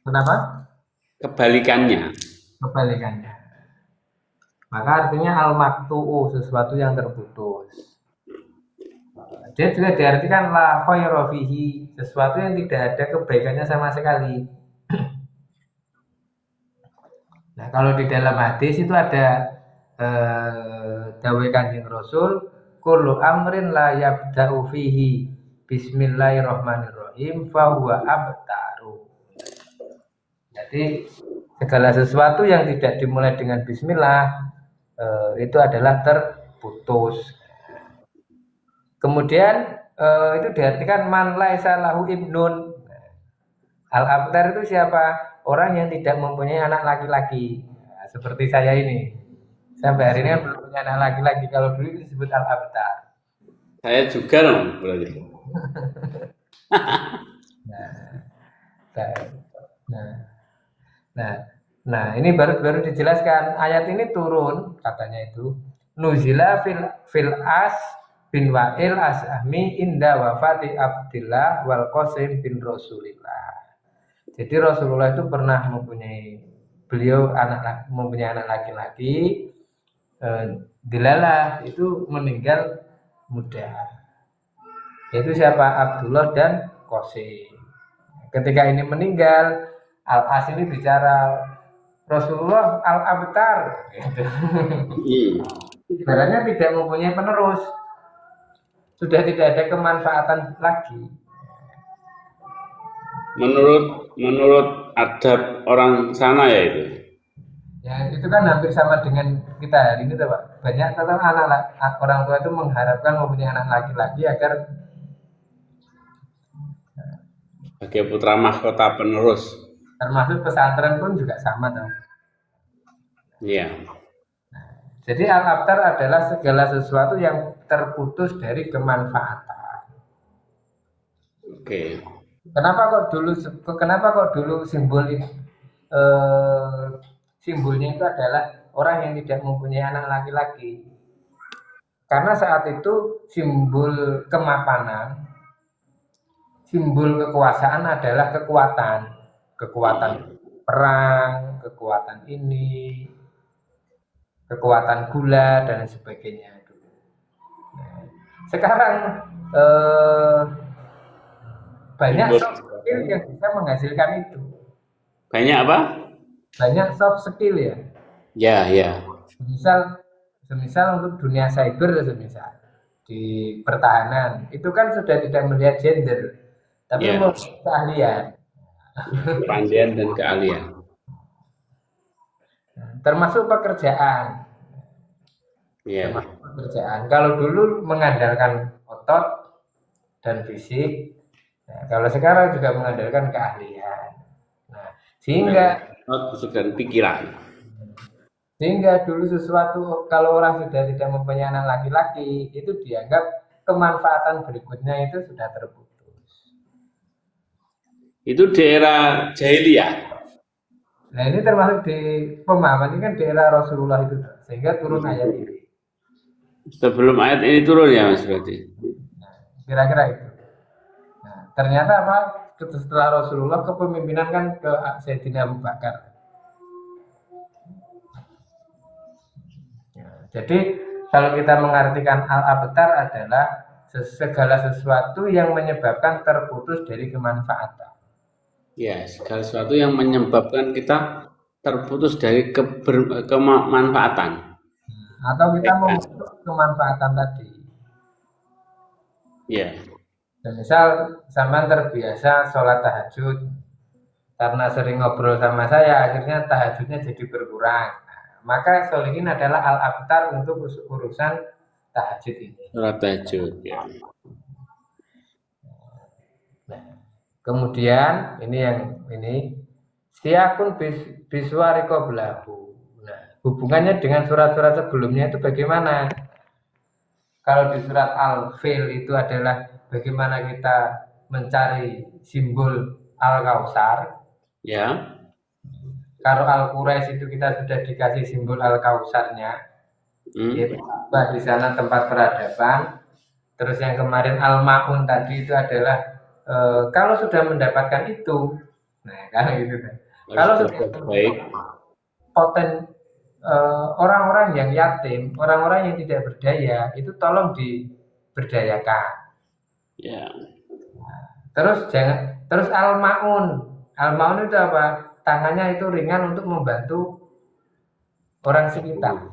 S2: Kenapa?
S1: Kebalikannya.
S2: Maka artinya al-maktu'u, sesuatu yang terputus. Dia juga diartikan la khairu fihi, sesuatu yang tidak ada kebaikannya sama sekali. Nah, kalau di dalam hadis itu ada dawuh Kanjeng Rasul, kullu amrin la yabda'u fihi bismillahirrahmanirrahim fa huwa abtaru. Jadi segala sesuatu yang tidak dimulai dengan bismillah itu adalah terputus. Kemudian itu diartikan man laisa lahu ibnun. Al-abtar itu siapa? Orang yang tidak mempunyai anak laki-laki. Nah, seperti saya ini. Sampai hari ini belum punya anak laki-laki. Kalau dulu itu disebut al-abtar.
S1: Saya juga dong berarti.
S2: Nah, ini baru dijelaskan. Ayat ini turun katanya itu nuzila fil as bin Wa'il As'ahmi inda wafati Abdillah wal Qasim bin Rasulillah. Jadi Rasulullah itu pernah mempunyai anak laki-laki. Dilalah itu meninggal muda. Yaitu siapa? Abdullah dan Qasim. Ketika ini meninggal, Al-As ini bicara Rasulullah al-abtar gitu. Ibaratnya tidak mempunyai penerus. Sudah tidak ada kemanfaatan lagi.
S1: Menurut adab orang sana ya itu.
S2: Ya itu kan hampir sama dengan kita hari ini, Pak. Banyak tetap orang tua itu mengharapkan mempunyai anak laki-laki agar
S1: sebagai putra mahkota penerus.
S2: Termasuk pesantren pun juga sama, toh.
S1: Iya.
S2: Jadi al-abtar adalah segala sesuatu yang terputus dari kemanfaatan.
S1: Oke.
S2: Kenapa kok dulu simbolnya itu adalah orang yang tidak mempunyai anak laki-laki? Karena saat itu simbol kemapanan, simbol kekuasaan adalah kekuatan perang, kekuatan ini, kekuatan gula dan sebagainya. Sekarang banyak soft skill yang bisa menghasilkan itu.
S1: Banyak apa?
S2: Banyak soft skill ya.
S1: Ya.
S2: Semisal untuk dunia cyber semisal. di pertahanan, itu kan sudah tidak melihat gender, tapi
S1: Ya,
S2: melihat keahlian,
S1: kepandaian dan keahlian.
S2: termasuk pekerjaan.
S1: Ya,
S2: Termasuk pekerjaan. Kalau dulu mengandalkan otot dan fisik, nah, kalau sekarang juga mengandalkan keahlian. Nah, sehingga
S1: fisik dan pikiran.
S2: dulu sesuatu kalau orang sudah tidak mempunyai anak laki-laki itu dianggap kemanfaatan berikutnya itu sudah terputus.
S1: Itu daerah jahiliyah.
S2: Nah ini termasuk di pemahaman ini kan di era Rasulullah itu, sehingga turun ayat ini.
S1: Sebelum ayat ini turun ya Mas berarti.
S2: Nah, kira-kira itu. Nah, ternyata apa? Setelah Rasulullah kepemimpinan kan ke Sayyidina Abu Bakar. Ya, jadi kalau kita mengartikan al-abtar adalah segala sesuatu yang menyebabkan terputus dari kemanfaatan.
S1: Ya, segala sesuatu yang menyebabkan kita terputus dari kemanfaatan.
S2: Atau kita memutus kemanfaatan tadi.
S1: Ya,
S2: Dan misal sampean terbiasa sholat tahajud, karena sering ngobrol sama saya, akhirnya tahajudnya jadi berkurang. Nah, maka sholihin adalah al-abtar untuk urusan tahajud ini.
S1: sholat tahajud. Ya.
S2: Nah, kemudian ini siakun biswari qoblahu. Nah, hubungannya dengan surat-surat sebelumnya itu bagaimana? Kalau di surat Al-Fil itu adalah bagaimana kita mencari simbol Al-Kausar.
S1: Ya.
S2: Kalau Al-Quraisy itu kita sudah dikasih simbol Al-Kausarnya, yaitu di sana tempat peradaban. Terus yang kemarin Al-Ma'un tadi itu adalah kalau sudah mendapatkan itu, nah kan gitu kan. Kalau sudah
S1: baik,
S2: poten orang-orang yang yatim, orang-orang yang tidak berdaya itu tolong diberdayakan.
S1: ya.
S2: Terus Al-Ma'un. Al-Ma'un itu apa? Tangannya itu ringan untuk membantu orang sekitar.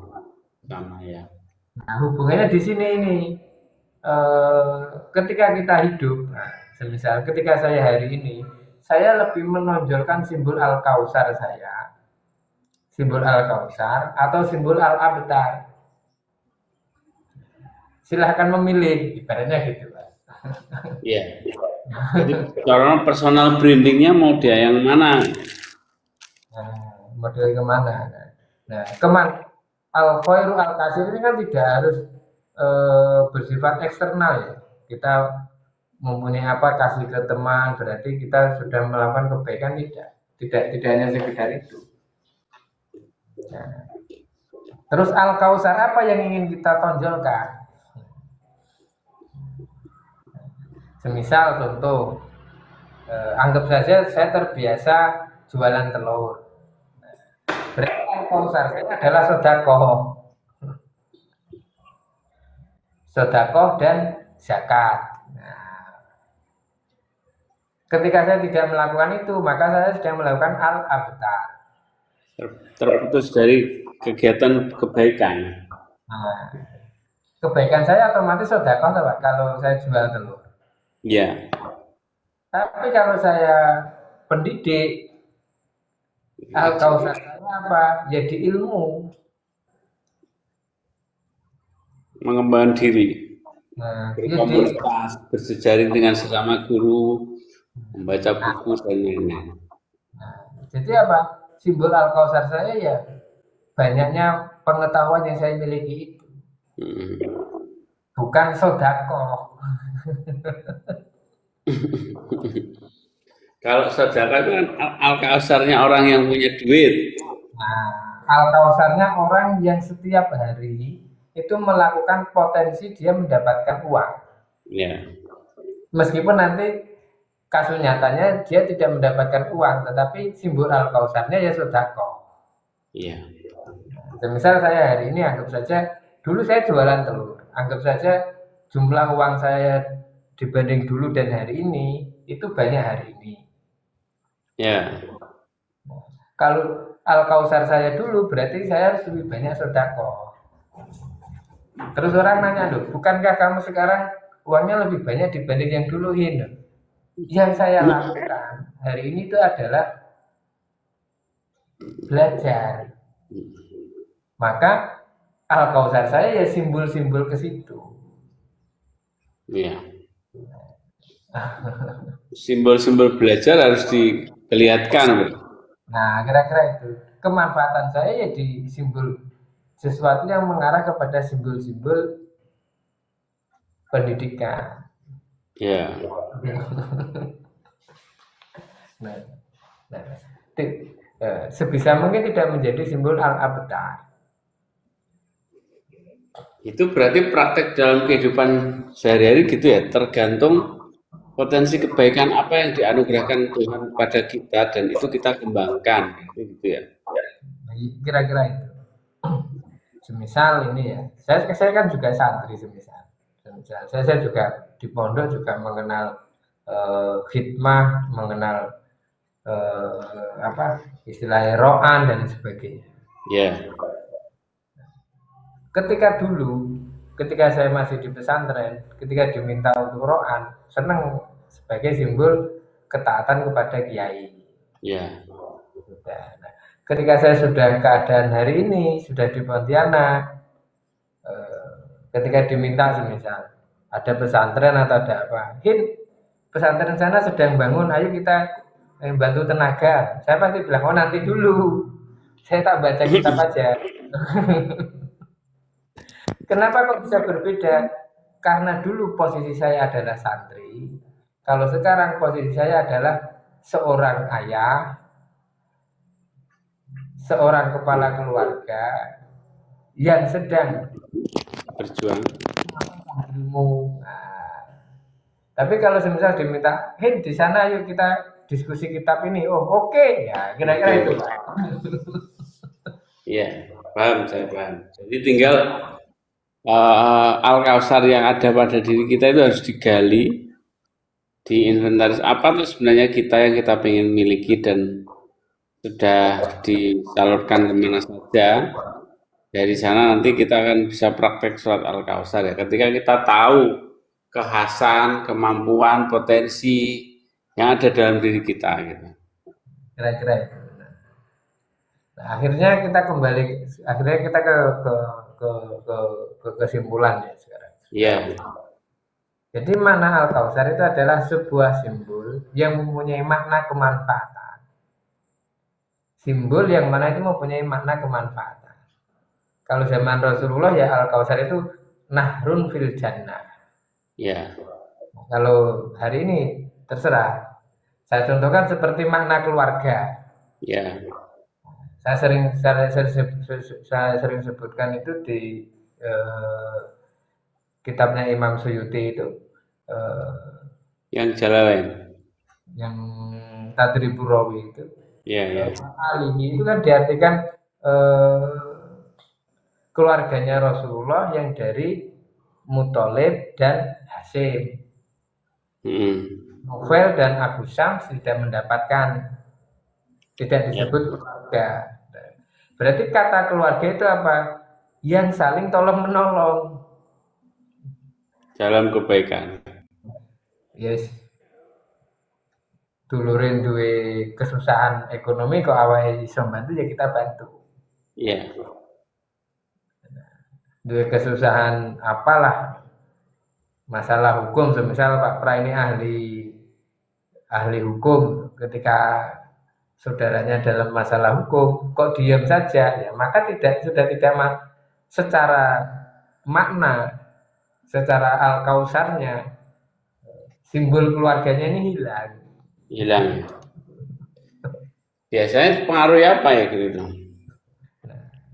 S1: Sama ya.
S2: Nah, hubungannya di sini ini. Ketika kita hidup, semisal ketika saya hari ini, saya lebih menonjolkan simbol Al-Kausar saya, simbol Al-Kausar atau simbol Al-Abtar. Silahkan memilih, ibaratnya gitu, Pak.
S1: Iya. Jadi kalau personal brandingnya mau dia yang mana?
S2: Nah, model kemana? Nah, Al-Khairu Al-Kasir ini kan tidak harus bersifat eksternal ya. Kita mempunyai apa kasih ke teman berarti kita sudah melakukan kebaikan, tidak hanya sekedar itu. Nah, terus Al-Kausar apa yang ingin kita tonjolkan? Semisal contoh, anggap saja saya terbiasa jualan telur. Berarti Al-Kausar saya adalah sodakoh dan zakat. Nah, ketika saya tidak melakukan itu, maka saya sedang melakukan al-abtar.
S1: Terputus dari kegiatan kebaikan.
S2: Nah, kebaikan saya otomatis sodakoh Pak, kalau saya jual telur.
S1: Ya.
S2: Tapi kalau saya pendidik, al-kausar saya apa? Jadi ilmu.
S1: Mengembangkan diri.
S2: Nah,
S1: berkomunitas, bersejaring dengan sesama guru, membaca buku dan lain-lain.
S2: Nah, jadi apa? Simbol al-kausar saya ya banyaknya pengetahuan yang saya miliki itu. Bukan sodakoh.
S1: Kalau sodakoh itu kan al-kausarnya orang yang punya duit.
S2: Nah, al-kausarnya orang yang setiap hari itu melakukan potensi dia mendapatkan uang.
S1: Ya.
S2: Meskipun nanti kasus nyatanya dia tidak mendapatkan uang, tetapi simbol al-kausarnya ya sodakoh.
S1: Iya.
S2: Misal saya hari ini anggap saja dulu saya jualan telur, anggap saja jumlah uang saya dibanding dulu dan hari ini itu banyak hari ini.
S1: Ya.
S2: Kalau al-kausar saya dulu berarti saya harus lebih banyak sodakoh. Terus orang nanya, loh, bukankah kamu sekarang uangnya lebih banyak dibanding yang dulu, Hin? Yang saya lakukan hari ini itu adalah belajar. Maka Al-Kausar saya ya simbol-simbol ke situ.
S1: Iya. Simbol-simbol belajar harus diperlihatkan, Bro.
S2: Nah, kira-kira itu. Kemanfaatan saya ya di simbol sesuatu yang mengarah kepada simbol-simbol pendidikan.
S1: Ya.
S2: Nah, nah, sebisa mungkin tidak menjadi simbol al-abtar.
S1: Itu berarti praktek dalam kehidupan sehari-hari gitu ya, tergantung potensi kebaikan apa yang dianugerahkan Tuhan pada kita dan itu kita kembangkan, gitu ya.
S2: Kira-kira itu. Semisal ini ya, saya kan juga santri semisal. Saya juga di pondok juga mengenal khidmah, mengenal apa istilahnya ro'an dan sebagainya.
S1: Ya.
S2: Ketika saya masih di pesantren, ketika diminta untuk ro'an, senang sebagai simbol ketaatan kepada kiai.
S1: Ya.
S2: Nah, ketika saya sudah keadaan hari ini, sudah di Pontianak, ketika diminta semisal ada pesantren atau ada apa, Hin, pesantren sana sedang bangun, ayo kita bantu tenaga. Saya pasti bilang, oh nanti dulu, saya tak baca kitab aja. Kenapa kok bisa berbeda? Karena dulu posisi saya adalah santri, kalau sekarang posisi saya adalah seorang ayah, seorang kepala keluarga yang sedang
S1: Berjuang.
S2: ilmu. Nah, tapi kalau semisal diminta, Hin di sana yuk kita diskusi kitab ini, oh oke. Ya kira-kira itu.
S1: Iya, paham, saya paham. Jadi tinggal Al-Kausar yang ada pada diri kita itu harus digali, diinventaris apa tuh sebenarnya kita yang kita pengen miliki dan sudah disalurkan kemana saja. Dari sana nanti kita akan bisa praktek surat Al-Kausar ya. Ketika kita tahu kekhasan, kemampuan, potensi yang ada dalam diri kita gitu.
S2: Kira-kira itu. Nah, akhirnya kita ke kesimpulan ya sekarang.
S1: Iya.
S2: Jadi mana Al-Kausar itu adalah sebuah simbol yang mempunyai makna kemanfaatan. Simbol yang mana itu mempunyai makna kemanfaatan. Kalau zaman Rasulullah ya Al-Kausar itu nahrun fil jannah.
S1: Ya.
S2: Kalau hari ini terserah. Saya contohkan seperti makna keluarga.
S1: Ya.
S2: Saya sering sebutkan itu di kitabnya Imam Suyuti itu
S1: Yang Jalalain.
S2: yang Tadribur Rawi itu.
S1: Ya, ya.
S2: Alihi itu kan diartikan keluarganya Rasulullah yang dari Muthalib dan Hasyim. Novel dan Abu Syams tidak mendapatkan, tidak disebut keluarga. Berarti kata keluarga itu apa? Yang saling tolong menolong
S1: dalam kebaikan.
S2: Yes. Dulurin duwe kesusahan ekonomi kok awake iso bantu ya kita bantu.
S1: Iya.
S2: Duwe kesusahan apalah masalah hukum, semisal Pak Pra ini ahli hukum, ketika saudaranya dalam masalah hukum kok diam saja ya, maka sudah tidak secara makna, secara al-kausarnya simbol keluarganya ini hilang. Biasanya
S1: pengaruhnya apa ya gitu?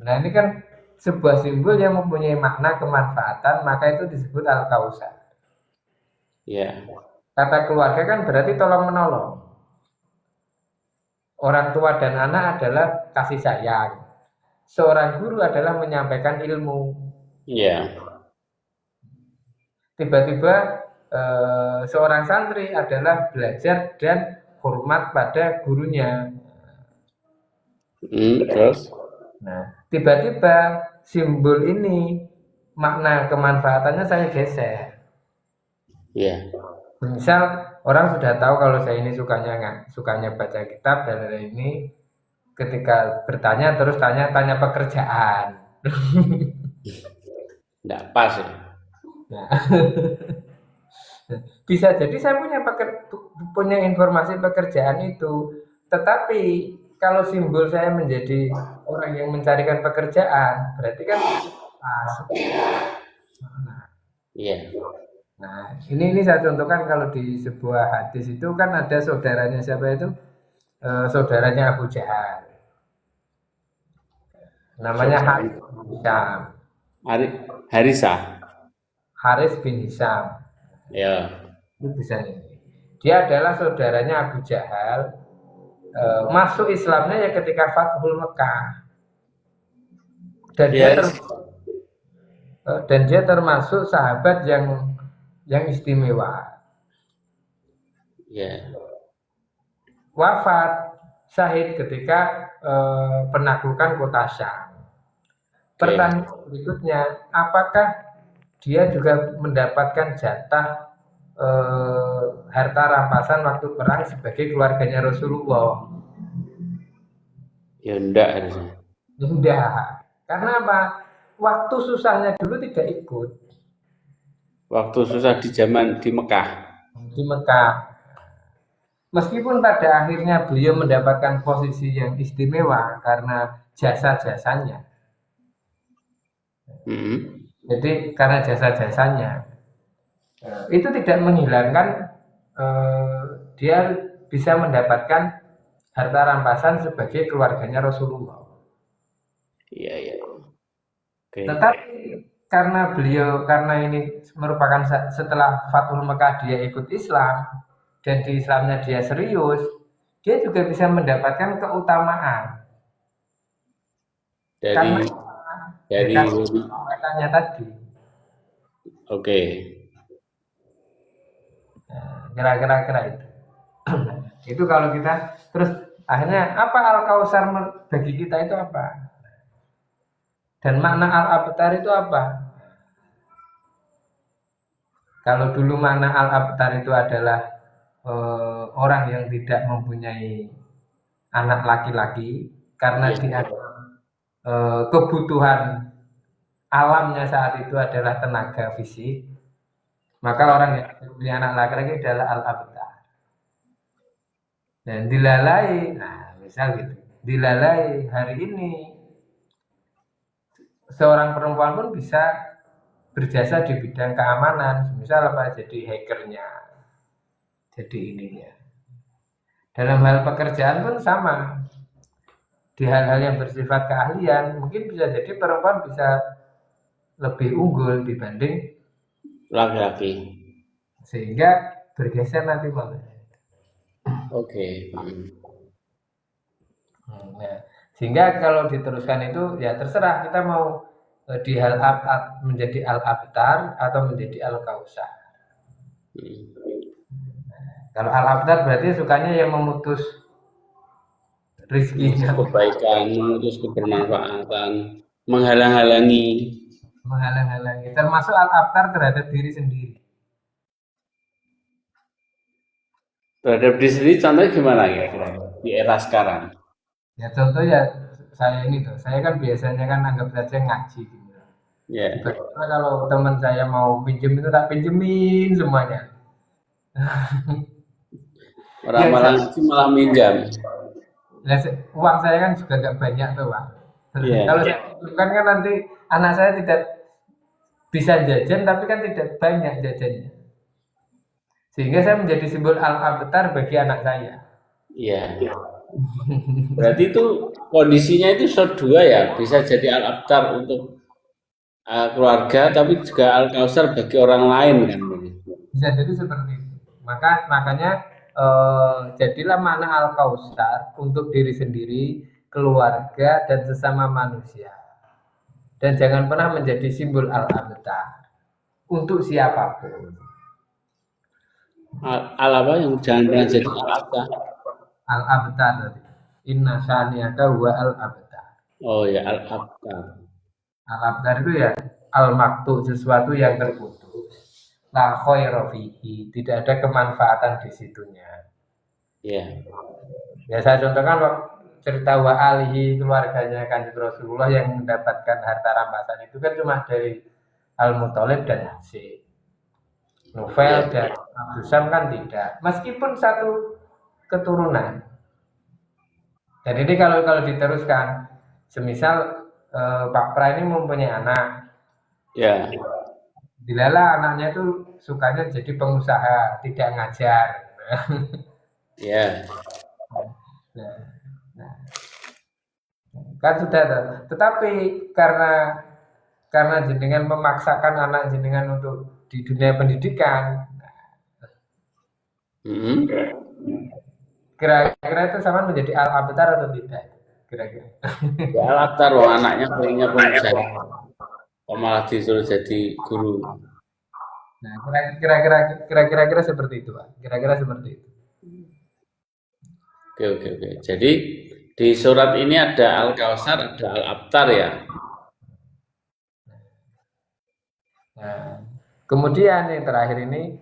S2: Nah ini kan sebuah simbol yang mempunyai makna kemanfaatan, maka itu disebut al-kausar.
S1: Ya.
S2: Kata keluarga kan berarti tolong menolong. Orang tua dan anak adalah kasih sayang. Seorang guru adalah menyampaikan ilmu.
S1: Iya.
S2: Tiba-tiba seorang santri adalah belajar dan hormat pada gurunya.
S1: Terus?
S2: Nah, tiba-tiba simbol ini makna kemanfaatannya saya geser.
S1: Ya.
S2: Misal orang sudah tahu kalau saya ini sukanya baca kitab dan ini ketika bertanya terus tanya pekerjaan.
S1: Enggak pas ya.
S2: Nah, bisa jadi saya punya informasi pekerjaan itu, tetapi kalau simbol saya menjadi orang yang mencarikan pekerjaan, berarti kan pas.
S1: Iya.
S2: Nah, ini saya contohkan kalau di sebuah hadis itu kan ada saudaranya siapa itu? Saudaranya Abu Jahal. Namanya Haris bin Hisham.
S1: Harisa.
S2: Haris bin Hisham.
S1: Ya.
S2: Itu bisa nih. Dia adalah saudaranya Abu Jahal. Masuk Islamnya ya ketika Fathul Mekah. Dan
S1: Yes.
S2: dia termasuk sahabat yang istimewa.
S1: Ya.
S2: Wafat syahid ketika penaklukan kota Syam. Pertanyaan berikutnya, apakah dia juga mendapatkan jatah harta rampasan waktu perang sebagai keluarganya Rasulullah?
S1: Ya enggak harusnya.
S2: Tidak. Karena apa? Waktu susahnya dulu tidak ikut.
S1: Waktu susah di zaman di Mekah.
S2: Di Mekah. Meskipun pada akhirnya beliau mendapatkan posisi yang istimewa karena jasa-jasanya. Jadi karena jasa-jasanya itu tidak menghilangkan dia bisa mendapatkan harta rampasan sebagai keluarganya Rasulullah.
S1: Iya.
S2: Tetapi karena ini merupakan setelah Fathul Mekah dia ikut Islam dan di Islamnya dia serius, dia juga bisa mendapatkan keutamaan. Dari katanya tadi.
S1: Oke.
S2: Kira-kira itu. Itu kalau kita terus akhirnya apa Al-Kautsar bagi kita itu apa? Dan makna Al-Abtar itu apa? Kalau dulu makna Al-Abtar itu adalah orang yang tidak mempunyai anak laki-laki karena dia kebutuhan alamnya saat itu adalah tenaga fisik, maka orang yang punya anak laki-laki adalah Al-Abtar. Dan dilalai, nah misal gitu, dilalai hari ini seorang perempuan pun bisa berjasa di bidang keamanan, misal apa, jadi hackernya, jadi ininya. Dalam hal pekerjaan pun sama, di hal-hal yang bersifat keahlian, mungkin bisa jadi perempuan bisa lebih unggul dibanding
S1: laki-laki,
S2: sehingga bergeser nanti malah.
S1: Oke.
S2: Nah, sehingga kalau diteruskan itu ya terserah kita mau di menjadi Al-Abtar atau menjadi Al-Kautsar. Kalau Al-Abtar berarti sukanya yang memutus rizkinya,
S1: kebaikan, memutus kebermanfaatan, menghalang-halangi,
S2: termasuk Al-Abtar terhadap diri sendiri.
S1: Terhadap diri sendiri contohnya gimana ya di era sekarang?
S2: Ya contoh ya saya ini tuh, saya kan biasanya kan anggap saja ngaji gitu.
S1: Ya.
S2: Tiba-tiba kalau teman saya mau pinjem itu tak pinjemin semuanya.
S1: Orang malah ngaji malah minjam.
S2: Uang saya kan juga gak banyak tuh Pak. Kalau saya pinjamkan kan nanti anak saya tidak bisa jajan tapi kan tidak banyak jajannya. Sehingga saya menjadi simbol Al-Abtar bagi anak saya.
S1: Iya. Berarti itu kondisinya itu dua ya, bisa jadi Al-Abtar untuk keluarga, tapi juga Al-Kautsar bagi orang lain kan?
S2: Bisa jadi seperti itu. Makanya jadilah makna Al-Kautsar untuk diri sendiri, keluarga dan sesama manusia. Dan jangan pernah menjadi simbol Al-Abtar untuk siapapun.
S1: Apa yang jangan pernah jadi Al-Abtar?
S2: Al-Abtar tadi. Inna syani'aka huwa Al-Abtar.
S1: Oh ya, Al-Abtar.
S2: Al-Abtar itu ya al-maktu, sesuatu yang terputus. La khaira fihi, tidak ada kemanfaatan di situnya.
S1: Ya.
S2: Ya saya contohkan cerita wa alihi, keluarganya Kanjeng Rasulullah yang mendapatkan harta rampasan itu kan cuma dari Al-Muthalib dan Hasyim. Novel dan Abdul Sam kan tidak, meskipun satu keturunan. Dan ini kalau diteruskan, semisal Pak Pra ini mempunyai anak,
S1: Ya.
S2: dilalah anaknya itu sukanya jadi pengusaha, tidak ngajar.
S1: Ya.
S2: Nah, nah, kan sudah tuh. Tetapi karena jenengan memaksakan anak jenengan untuk di dunia pendidikan, kira-kira itu sama menjadi al-abtar atau tidak? Kira-kira.
S1: Ya latar wong anaknya pengennya pengusaha. Kok malah disuruh jadi guru.
S2: Nah, kira-kira seperti itu, Pak. Kira-kira seperti itu.
S1: Oke. Jadi di surat ini ada Al-Kautsar, ada Al-Abtar ya.
S2: Nah, kemudian yang terakhir ini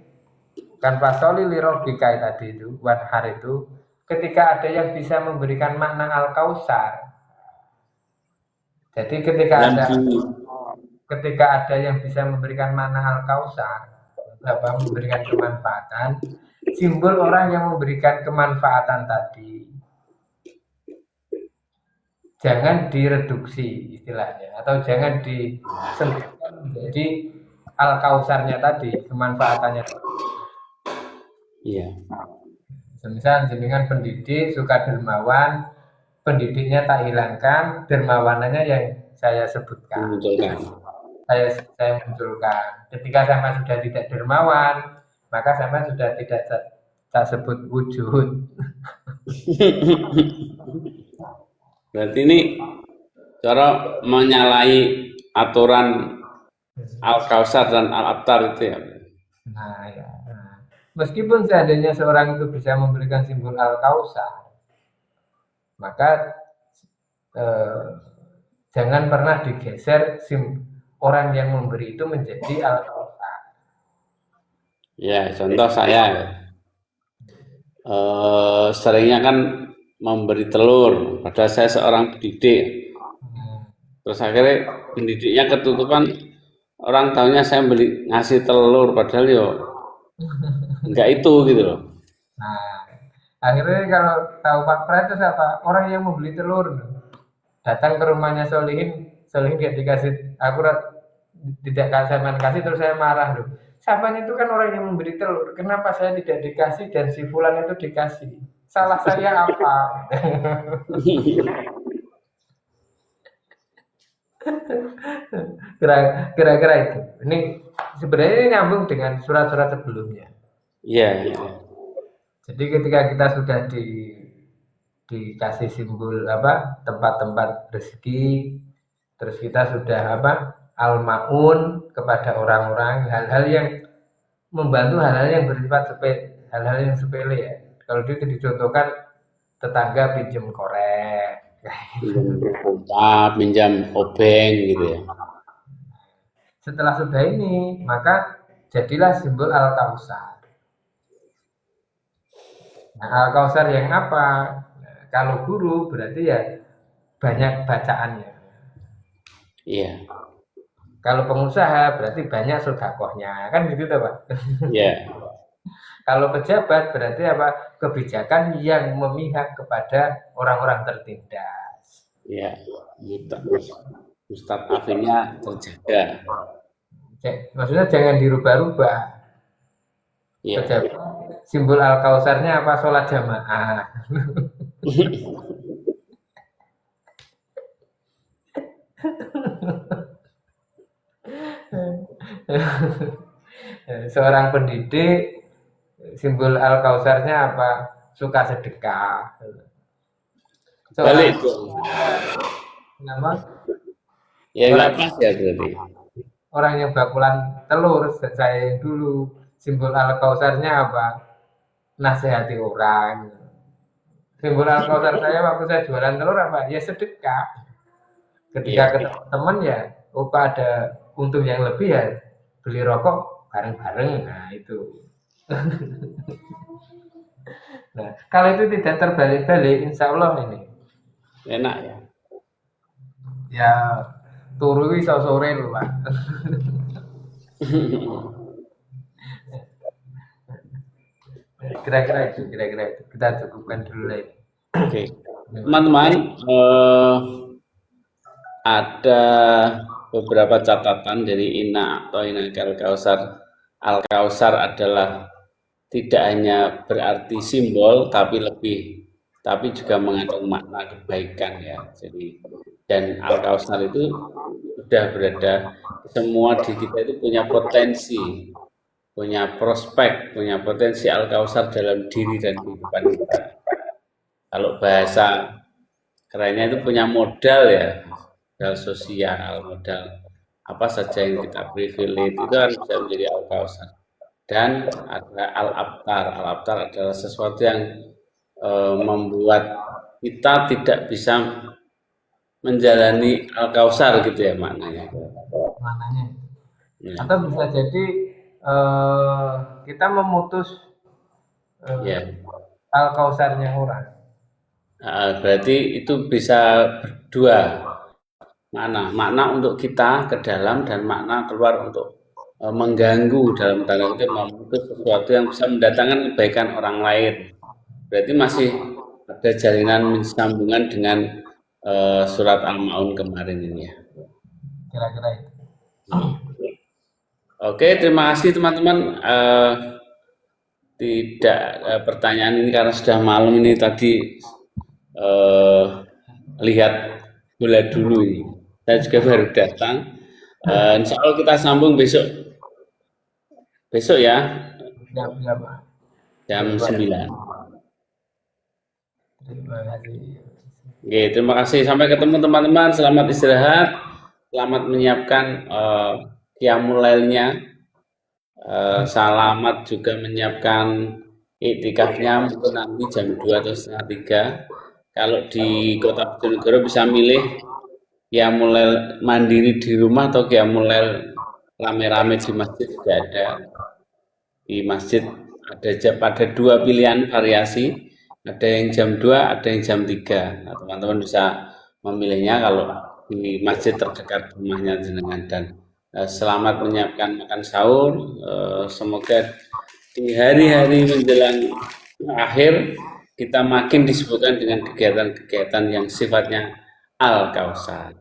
S2: kan fasoli lirobika tadi itu, wanhar itu, ketika ada yang bisa memberikan makna Al-Kautsar. Jadi ketika ada yang bisa memberikan makna Al-Kautsar, memberikan kemanfaatan, simbol orang yang memberikan kemanfaatan tadi jangan direduksi istilahnya, atau jangan disempitkan menjadi Al-Kautsarnya tadi, kemanfaatannya.
S1: Iya.
S2: Misal jenengan pendidik suka dermawan, pendidiknya tak hilangkan, dermawanannya yang saya sebutkan. Saya munculkan. Ketika sama sudah tidak dermawan, maka sama sudah tidak tak sebut wujud.
S1: Berarti ini cara menyalahi aturan Al-Kautsar dan Al-Abtar itu ya.
S2: Nah, ya. Meskipun seandainya seorang itu bisa memberikan simbol Al-Kautsar, maka jangan pernah digeser orang yang memberi itu menjadi Al-Kautsar.
S1: Ya, contoh saya seringnya kan memberi telur, padahal saya seorang pendidik. Terus akhirnya pendidiknya ketutupan, orang tahunya saya ngasih telur, padahal yo enggak itu gitu loh.
S2: Nah, akhirnya kalau tahu Pak Pra itu siapa? Orang yang membeli telur. Datang ke rumahnya Solihin gak dikasih, aku tidak kasih, terus saya marah loh. Siapanya itu kan orang yang memberi telur, kenapa saya tidak dikasih dan si Fulan itu dikasih? Salah saya apa? Kira-kira itu. Ini sebenarnya ini nyambung dengan surat-surat sebelumnya.
S1: Iya.
S2: Jadi ketika kita sudah dikasih simbol tempat-tempat rezeki, terus kita sudah al-maun kepada orang-orang, hal-hal yang membantu, hal-hal yang bersifat hal-hal yang sepele ya. Kalau itu dicontohkan tetangga pinjam korek,
S1: pinjam obeng gitu ya.
S2: Setelah sudah ini, maka jadilah simbol Al-Kautsar. Nah, Al-Kautsar yang apa? Nah, kalau guru berarti ya banyak bacaannya.
S1: Iya.
S2: Kalau pengusaha berarti banyak sedekahnya, kan gitu tuh, Pak?
S1: Iya.
S2: Kalau pejabat berarti kebijakan yang memihak kepada orang-orang tertindas.
S1: Iya. Ustadz Afinya terjaga.
S2: Maksudnya jangan dirubah-rubah.
S1: Iya.
S2: Pejabat simbol Al-Kautsarnya apa? Sholat jamaah. Seorang pendidik simbol Al-Kautsarnya apa? Suka sedekah.
S1: Balik itu.
S2: Nama?
S1: Ya nggak pas ya berarti.
S2: Orang yang bakulan telur saya yang dulu simbol Al-Kautsarnya apa? Nasihati orang. Simbol Al-Kautsar saya waktu saya jualan telur apa? Ya sedekah. Ketika ketemu teman ya, ada untung yang lebih ya beli rokok bareng-bareng. Nah, itu. Nah, kalau itu tidak terbalik-balik, insya Allah ini
S1: Enak ya.
S2: ya turu iso sore lho, Pak. Kira-kira itu. Kita cukupkan dulu lah ini.
S1: Oke, teman-teman, ada beberapa catatan dari Inna atau Inakal Kausar. Al-Kausar adalah tidak hanya berarti simbol, tapi juga mengandung makna kebaikan ya. Jadi dan Al-Kausar itu sudah berada semua di kita itu punya potensi, punya prospek, punya potensi Al-Kausar dalam diri dan kehidupan kita. Kalau bahasa kerennya itu punya modal ya, modal sosial, modal apa saja yang kita privilege itu harus bisa menjadi Al-Kausar. Dan ada Al-Abtar. Al-Abtar adalah sesuatu yang membuat kita tidak bisa menjalani Al-Kausar gitu ya maknanya.
S2: Ya. Atau bisa jadi kita memutus
S1: Ya.
S2: Al-Kausarnya orang.
S1: Berarti itu bisa berdua makna untuk kita ke dalam dan makna keluar untuk mengganggu dalam tanda kutip memutus sesuatu yang bisa mendatangkan kebaikan orang lain. Berarti masih ada jalinan sambungan dengan surat Al-Maun kemarin ini ya.
S2: Kira-kira itu.
S1: Oke, terima kasih teman-teman. Tidak pertanyaan ini karena sudah malam ini tadi lihat bola dulu ini. Saya juga baru datang. Insya Allah kita sambung besok ya.
S2: Ya, Pak.
S1: Jam 9.
S2: Terima kasih.
S1: Oke, terima kasih. Sampai ketemu teman-teman. Selamat istirahat. Selamat menyiapkan qiyamul lailnya. Selamat juga menyiapkan iktikafnya mungkin nanti jam 2 atau setengah 3. Kalau di Kota Bojonegoro bisa milih qiyamul lail mandiri di rumah atau qiyamul lail rame-rame di masjid juga ada. Di masjid ada dua pilihan variasi, ada yang jam 2, ada yang jam 3. Nah, teman-teman bisa memilihnya kalau di masjid terdekat rumahnya jenengan. Dan selamat menyiapkan makan sahur. Semoga di hari-hari menjelang akhir kita makin disebutkan dengan kegiatan-kegiatan yang sifatnya Al-Kausar.